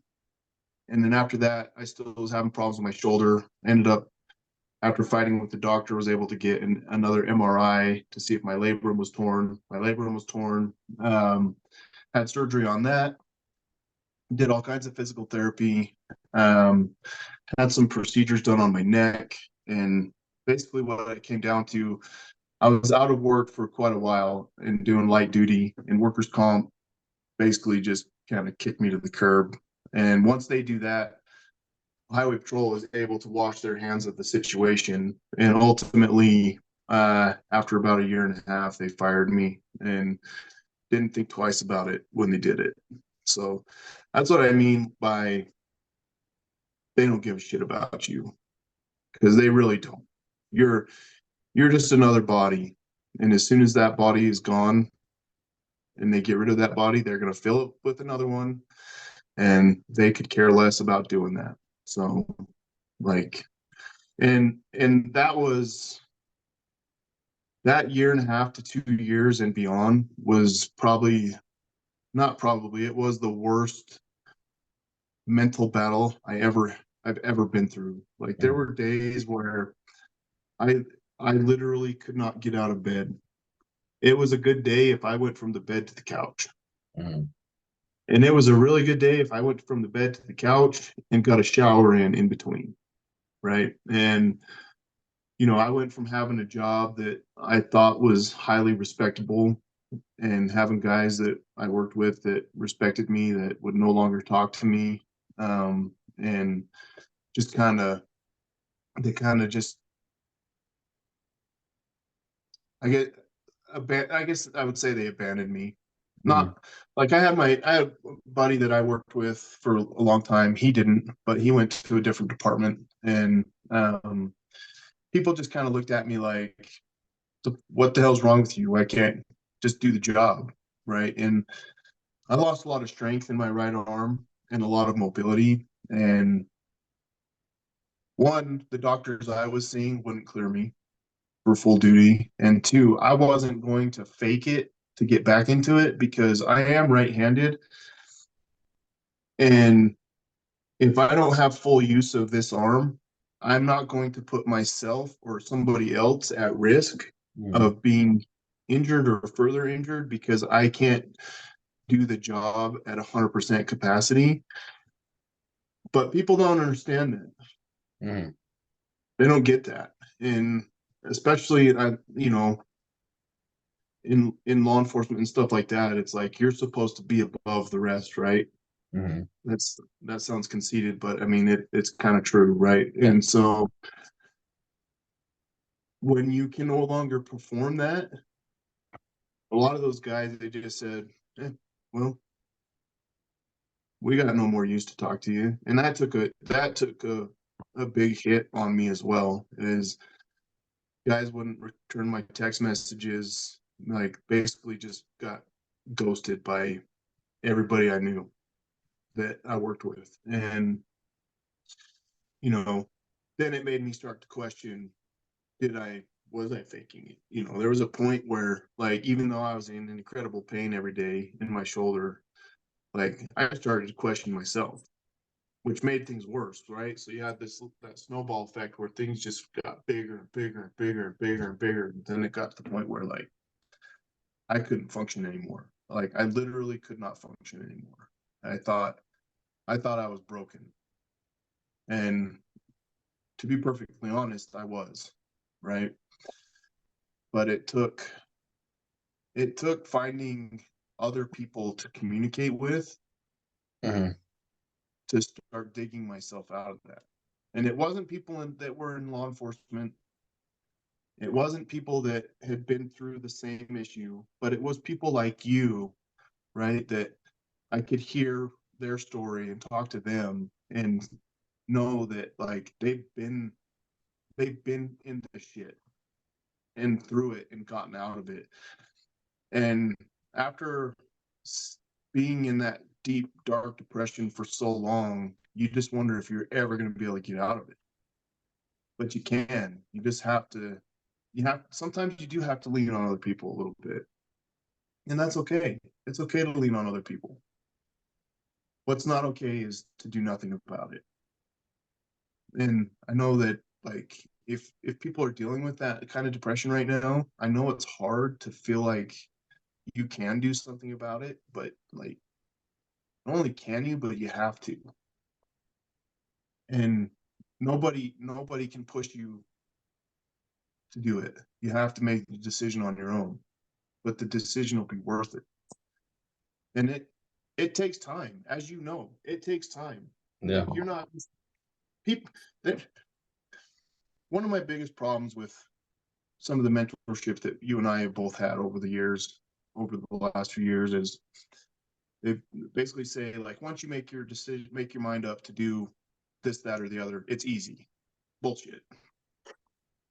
[SPEAKER 2] And then after that, I still was having problems with my shoulder. Ended up, after fighting with the doctor, was able to get another MRI to see if my labrum was torn. My labrum was torn. Had surgery on that. Did all kinds of physical therapy. Um, had some procedures done on my neck. And basically what it came down to, I was out of work for quite a while and doing light duty, and workers' comp basically just kind of kicked me to the curb. And once they do that, Highway Patrol is able to wash their hands of the situation. And ultimately, after about a year and a half, they fired me and didn't think twice about it when they did it. So that's what I mean by they don't give a shit about you, because they really don't. You're you're just another body. And as soon as that body is gone and they get rid of that body, they're going to fill it with another one. And they could care less about doing that. So, like, and that was that year and a half to 2 years and beyond was probably not probably it was the worst mental battle I've ever been through. Like, there
[SPEAKER 1] Mhm.
[SPEAKER 2] were days where I I literally could not get out of bed. It was a good day if I went from the bed to the couch.
[SPEAKER 1] Mhm.
[SPEAKER 2] And it was a really good day if I went from the bed to the couch and got a shower in between, right? And I went from having a job that I thought was highly respectable and having guys that I worked with that respected me that would no longer talk to me, and just kind of they kind of just I get I guess I would say they abandoned me.
[SPEAKER 1] Mhm.
[SPEAKER 2] Not like I had a buddy that I worked with for a long time. He didn't, but he went to a different department, and people just kind of looked at me like, "What the hell's wrong with you? I can't just do the job, right?" And I lost a lot of strength in my right arm and a lot of mobility. And one, the doctors I was seeing wouldn't clear me for full duty. And two, I wasn't going to fake it to get back into it because I am right-handed. And if I don't have full use of this arm, I'm not going to put myself or somebody else at risk
[SPEAKER 1] Mhm.
[SPEAKER 2] of being injured or further injured because I can't do the job at 100% capacity. But people don't understand that.
[SPEAKER 1] Mhm.
[SPEAKER 2] They don't get that. And especially, in law enforcement and stuff like that, it's like you're supposed to be above the rest, right?
[SPEAKER 1] Mhm.
[SPEAKER 2] That sounds conceited, but I mean it's kind of true, right?
[SPEAKER 1] Yeah.
[SPEAKER 2] And so when you can no longer perform that, a lot of those guys they just said, well, we got no more use to talk to you. And that took a big hit on me as well, is guys wouldn't return my text messages, like basically just got ghosted by everybody I knew that I worked with. And you know, then it made me start to question, was I faking it? You know, there was a point where, like, even though I was in incredible pain every day in my shoulder, like, I started to question myself, which made things worse, right? So you had that snowball effect where things just got bigger and bigger and bigger and bigger and bigger. And then it got to the point where, like, I couldn't function anymore. Like, I literally could not function anymore. I thought I was broken. And to be perfectly honest, I was, right? But it took finding other people to communicate with
[SPEAKER 1] Hmm.
[SPEAKER 2] to start digging myself out of that. And it wasn't people that were in law enforcement. It wasn't people that had been through the same issue, but it was people like you, right? That I could hear their story and talk to them and know that, like, they've been in the shit and through it and gotten out of it. And after being in that deep, dark depression for so long, you just wonder if you're ever going to be able to get out of it. But you can. You just have to. Sometimes you do have to lean on other people a little bit, and that's okay. It's okay to lean on other people. What's not okay is to do nothing about it. And I know that, like, if people are dealing with that kind of depression right now, I know it's hard to feel like you can do something about it, but, like, not only can you, but you have to. And nobody can push you to do it. You have to make the decision on your own, but the decision will be worth it. And it takes time, as you know. It takes time.
[SPEAKER 1] Yeah.
[SPEAKER 2] Like, you're not people that one of my biggest problems with some of the mentorship that you and I have both had over the years, over the last few years, is they basically say, like, once you make your decision, make your mind up to do this, that, or the other, it's easy. Bullshit.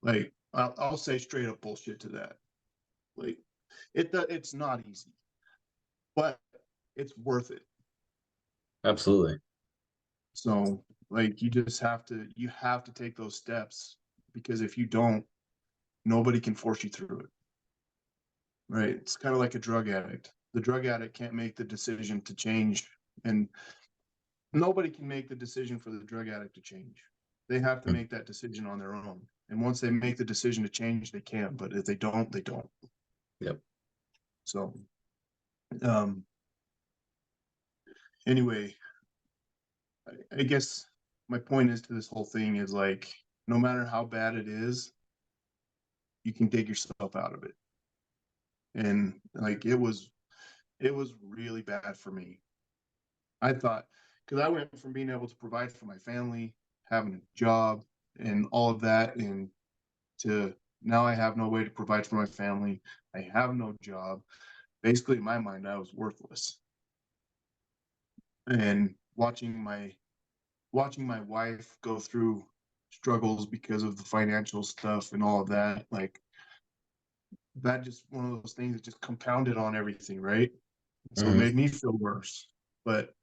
[SPEAKER 2] Like, I'll say straight up bullshit to that. Like, it's not easy, but it's worth it.
[SPEAKER 1] Absolutely.
[SPEAKER 2] So, like, you have to take those steps, because if you don't, nobody can force you through it. Right? It's kind of like a drug addict. The drug addict can't make the decision to change, and nobody can make the decision for the drug addict to change. They have to
[SPEAKER 1] Mm.
[SPEAKER 2] make that decision on their own. And once they make the decision to change, they can. But if they don't, they don't.
[SPEAKER 1] Yep.
[SPEAKER 2] So, um, anyway, I guess my point is to this whole thing is, like, no matter how bad it is, you can dig yourself out of it. And, like, it was really bad for me. I thought, because I went from being able to provide for my family, having a job, and all of that, and to now I have no way to provide for my family. I have no job. Basically, in my mind, I was worthless. And watching my wife go through struggles because of the financial stuff and all of that, like, that just one of those things that just compounded on everything, right? So it
[SPEAKER 1] Hmm.
[SPEAKER 2] made me feel worse. But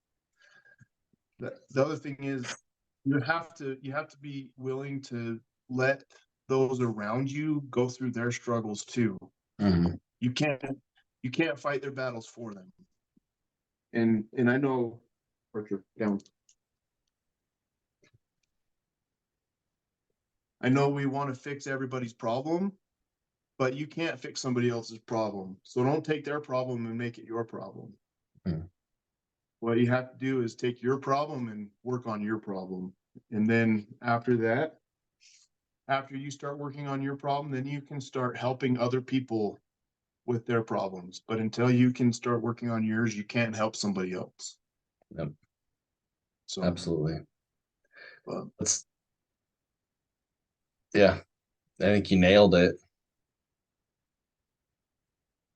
[SPEAKER 2] the other thing is, you have to be willing to let those around you go through their struggles too.
[SPEAKER 1] Hmm.
[SPEAKER 2] You can't you can't fight their battles for them. And I know, Archer, down. I know we want to fix everybody's problem, but you can't fix somebody else's problem. So don't take their problem and make it your problem.
[SPEAKER 1] Hmm.
[SPEAKER 2] What you have to do is take your problem and work on your problem. And then after that, after you start working on your problem, then you can start helping other people with their problems. But until you can start working on yours, you can't help somebody else.
[SPEAKER 1] Yep.
[SPEAKER 2] So,
[SPEAKER 1] Absolutely.
[SPEAKER 2] uh,
[SPEAKER 1] That's yeah. I think you nailed it.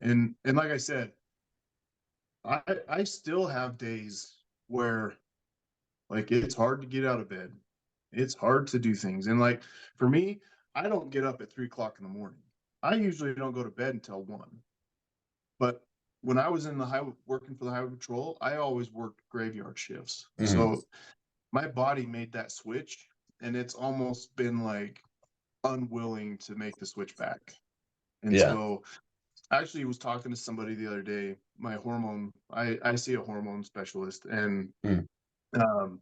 [SPEAKER 2] and like I said, I still have days where, like, it's hard to get out of bed. It's hard to do things. And, like, for me, I don't get up at 3 o'clock in the morning. I usually don't go to bed until 1. But when I was in the highway working for the highway patrol, I always worked graveyard shifts.
[SPEAKER 1] Hmm.
[SPEAKER 2] So my body made that switch. and it's almost been like unwilling to make the switch back. And
[SPEAKER 1] Yeah.
[SPEAKER 2] so I actually was talking to somebody the other day, my hormone, I see a hormone specialist,
[SPEAKER 1] Mm.
[SPEAKER 2] um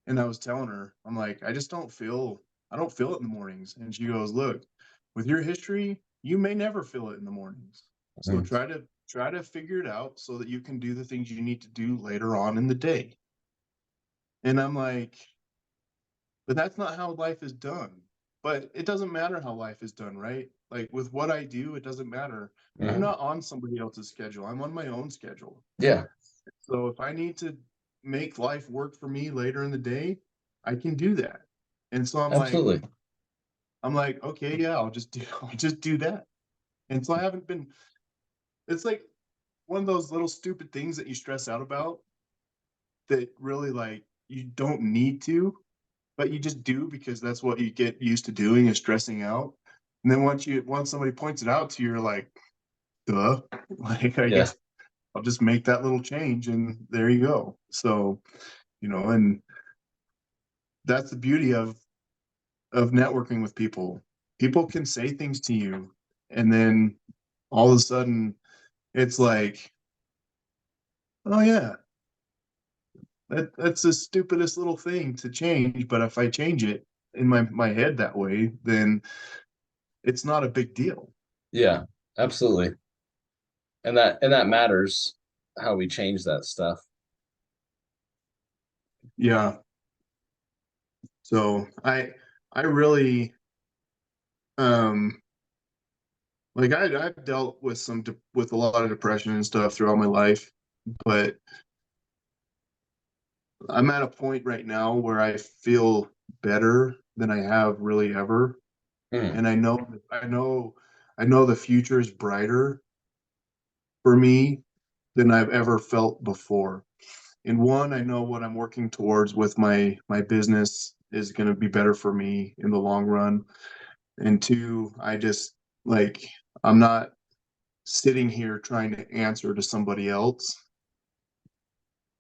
[SPEAKER 2] and I was telling her, I'm like, I don't feel it in the mornings. And she goes, look, with your history, you may never feel it in the mornings. So
[SPEAKER 1] Mm.
[SPEAKER 2] try to figure it out so that you can do the things you need to do later on in the day. And I'm like, but that's not how life is done. But it doesn't matter how life is done, right? Like with what I do, it doesn't matter. I'm
[SPEAKER 1] Mhm.
[SPEAKER 2] not on somebody else's schedule. I'm on my own schedule.
[SPEAKER 1] Yeah.
[SPEAKER 2] So if I need to make life work for me later in the day, I can do that. And so
[SPEAKER 1] Absolutely.
[SPEAKER 2] I'm like, okay, yeah, I'll just do that. And so I haven't been, it's like one of those little stupid things that you stress out about that really like you don't need to, but you just do because that's what you get used to doing is stressing out. And then once somebody points it out to you, you're like, duh, like I
[SPEAKER 1] Yeah.
[SPEAKER 2] guess I'll just make that little change and there you go. So, and that's the beauty of networking with people. People can say things to you and then all of a sudden it's like, oh yeah, that's the stupidest little thing to change, but if I change it in my head that way, then it's not a big deal.
[SPEAKER 1] Yeah. Absolutely. And that matters how we change that stuff.
[SPEAKER 2] Yeah. So I really um like I've dealt with with a lot of depression and stuff throughout my life, but I'm at a point right now where I feel better than I have really ever.
[SPEAKER 1] Mm.
[SPEAKER 2] And I know the future is brighter for me than I've ever felt before. And one, I know what I'm working towards with my business is going to be better for me in the long run. And two, I just like I'm not sitting here trying to answer to somebody else.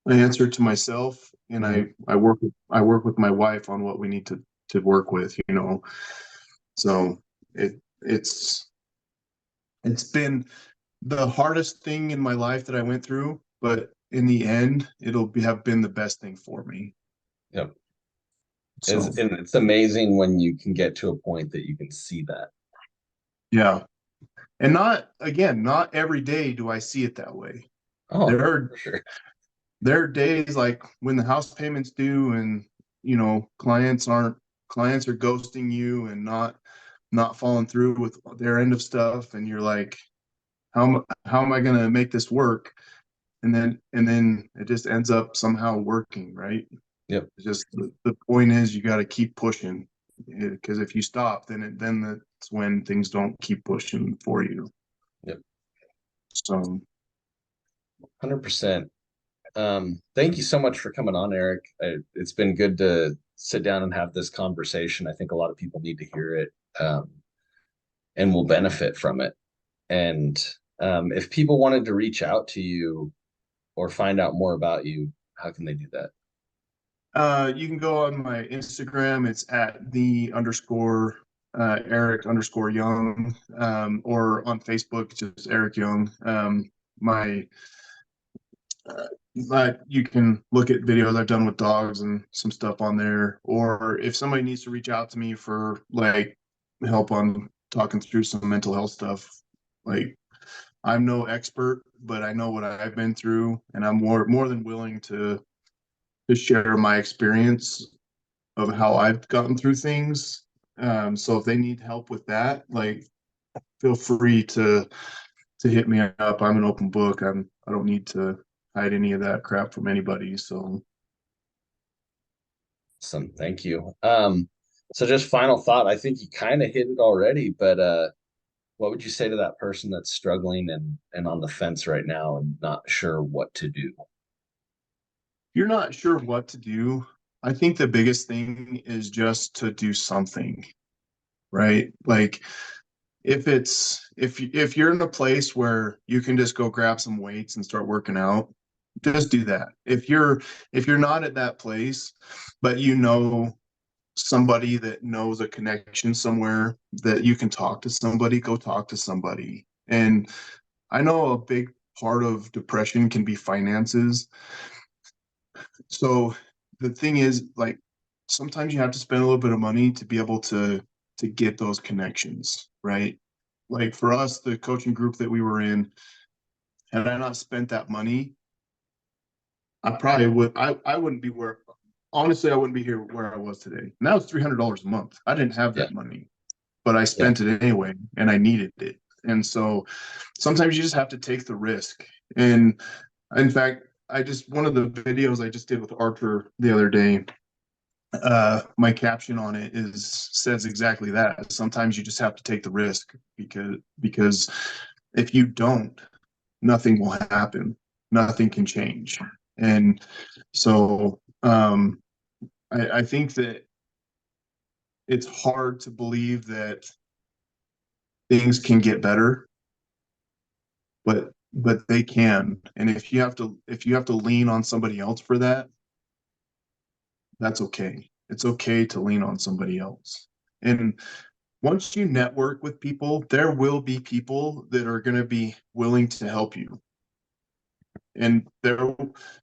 [SPEAKER 2] I answer to myself, and
[SPEAKER 1] Mhm.
[SPEAKER 2] I work with my wife on what we need to work with. So it it's it's been the hardest thing in my life that I went through, but in the end, have been the best thing for me.
[SPEAKER 1] Yep.
[SPEAKER 2] So
[SPEAKER 1] And it's amazing when you can get to a point that you can see that.
[SPEAKER 2] yeah, and not every day do I see it that way.
[SPEAKER 1] Oh,
[SPEAKER 2] There are
[SPEAKER 1] for sure.
[SPEAKER 2] there are days like when the house payments due and clients are ghosting you and not following through with their end of stuff, and you're like, how am I going to make this work? And then it just ends up somehow working, right?
[SPEAKER 1] Yep.
[SPEAKER 2] It's just the point is you got to keep pushing because if you stop, then that's when things don't keep pushing for you.
[SPEAKER 1] Yep.
[SPEAKER 2] So
[SPEAKER 1] 100%. Thank you so much for coming on, Eric. It's been good to sit down and have this conversation. I think a lot of people need to hear it, and will benefit from it. And if people wanted to reach out to you or find out more about you, how can they do that?
[SPEAKER 2] you can go on my Instagram. It's at the underscore Eric underscore Young, or on Facebook, just Eric Young. My you can look at videos I've done with dogs and some stuff on there. Or if somebody needs to reach out to me for like help on talking through some mental health stuff, like I'm no expert, but I know what I've been through, and I'm more than willing to share my experience of how I've gotten through things. So if they need help with that, like feel free to hit me up. I'm an open book. I don't need to hide any of that crap from anybody. So
[SPEAKER 1] Awesome. Thank you. So just final thought, I think you kind of hit it already, but what would you say to that person that's struggling and on the fence right now and not sure what to do?
[SPEAKER 2] if you're not sure what to do, I think the biggest thing is just to do something, right? Like if you're in a place where you can just go grab some weights and start working out, just do that. If you're not at that place, but somebody that knows a connection somewhere that you can talk to somebody, go talk to somebody. And I know a big part of depression can be finances. So the thing is, like, sometimes you have to spend a little bit of money to be able to get those connections, right? Like for us, the coaching group that we were in, had I not spent that money, I wouldn't be where, honestly, I wouldn't be here where I was today. And that was $300 a month. I didn't have
[SPEAKER 1] Yeah.
[SPEAKER 2] that money, but I
[SPEAKER 1] Yeah.
[SPEAKER 2] spent it anyway and I needed it. And so sometimes you just have to take the risk. And in fact, one of the videos I just did with Arthur the other day, my caption on it says exactly that. Sometimes you just have to take the risk because if you don't, nothing will happen. Nothing can change. And so I think that it's hard to believe that things can get better, but they can. And if you have to lean on somebody else for that, that's okay. It's okay to lean on somebody else. And once you network with people, there will be people that are going to be willing to help you. And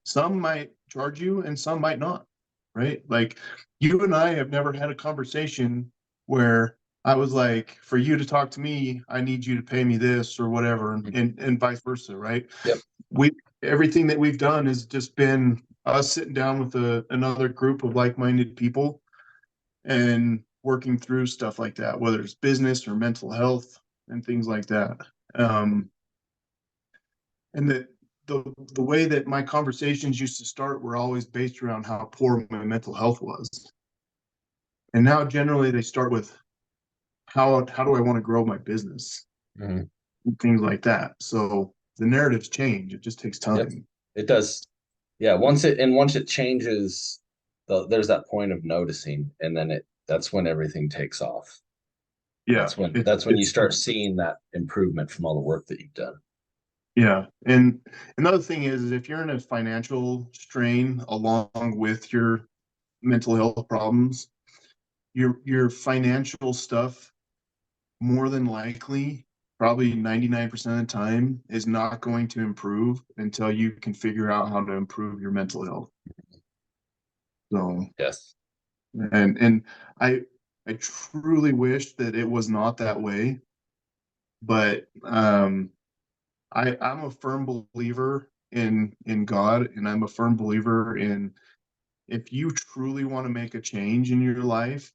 [SPEAKER 2] some might charge you and some might not, right? Like you and I have never had a conversation where I was like, for you to talk to me, I need you to pay me this or whatever, and vice versa, right?
[SPEAKER 1] Yep.
[SPEAKER 2] We Everything that we've done has just been us sitting down with another group of like-minded people and working through stuff like that, whether it's business or mental health and things like that. And the way that my conversations used to start were always based around how poor my mental health was. And now generally they start with how do I want to grow my business?
[SPEAKER 1] Mm-hmm.
[SPEAKER 2] Things like that. So the narratives change. It just takes
[SPEAKER 1] Yep.
[SPEAKER 2] time.
[SPEAKER 1] It does. Yeah. Once it changes, there's that point of noticing, and then that's when everything takes off.
[SPEAKER 2] Yeah.
[SPEAKER 1] That's when you start seeing that improvement from all the work that you've done.
[SPEAKER 2] Yeah. And another thing is if you're in a financial strain along with your mental health problems, your financial stuff more than likely, probably 99% of the time, is not going to improve until you can figure out how to improve your mental health. So,
[SPEAKER 1] Yes.
[SPEAKER 2] and I truly wish that it was not that way, but I'm a firm believer in God, and I'm a firm believer in if you truly want to make a change in your life,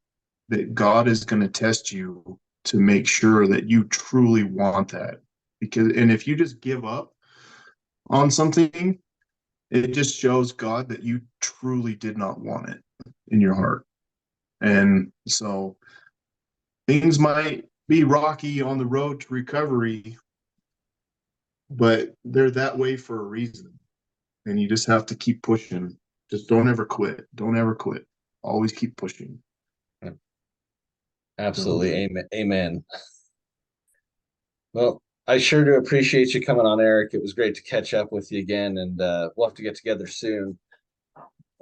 [SPEAKER 2] that God is going to test you to make sure that you truly want that. And if you just give up on something, it just shows God that you truly did not want it in your heart. And so things might be rocky on the road to recovery, but they're that way for a reason. And you just have to keep pushing. Just don't ever quit. Don't ever quit. Always keep pushing. So,
[SPEAKER 1] Absolutely. Amen. Amen. Well, I sure do appreciate you coming on, Eric. It was great to catch up with you again, and we'll have to get together soon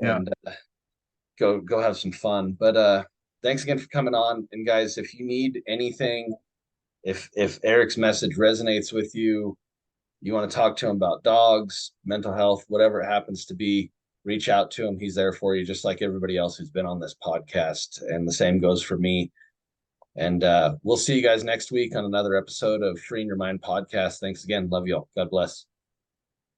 [SPEAKER 2] yeah.
[SPEAKER 1] and go have some fun. But thanks again for coming on. And guys, if you need anything, if Eric's message resonates with you, you want to talk to him about dogs, mental health, whatever it happens to be, reach out to him. He's there for you, just like everybody else who's been on this podcast. And the same goes for me. And we'll see you guys next week on another episode of Freeing Your Mind podcast. Thanks again. Love y'all. God bless.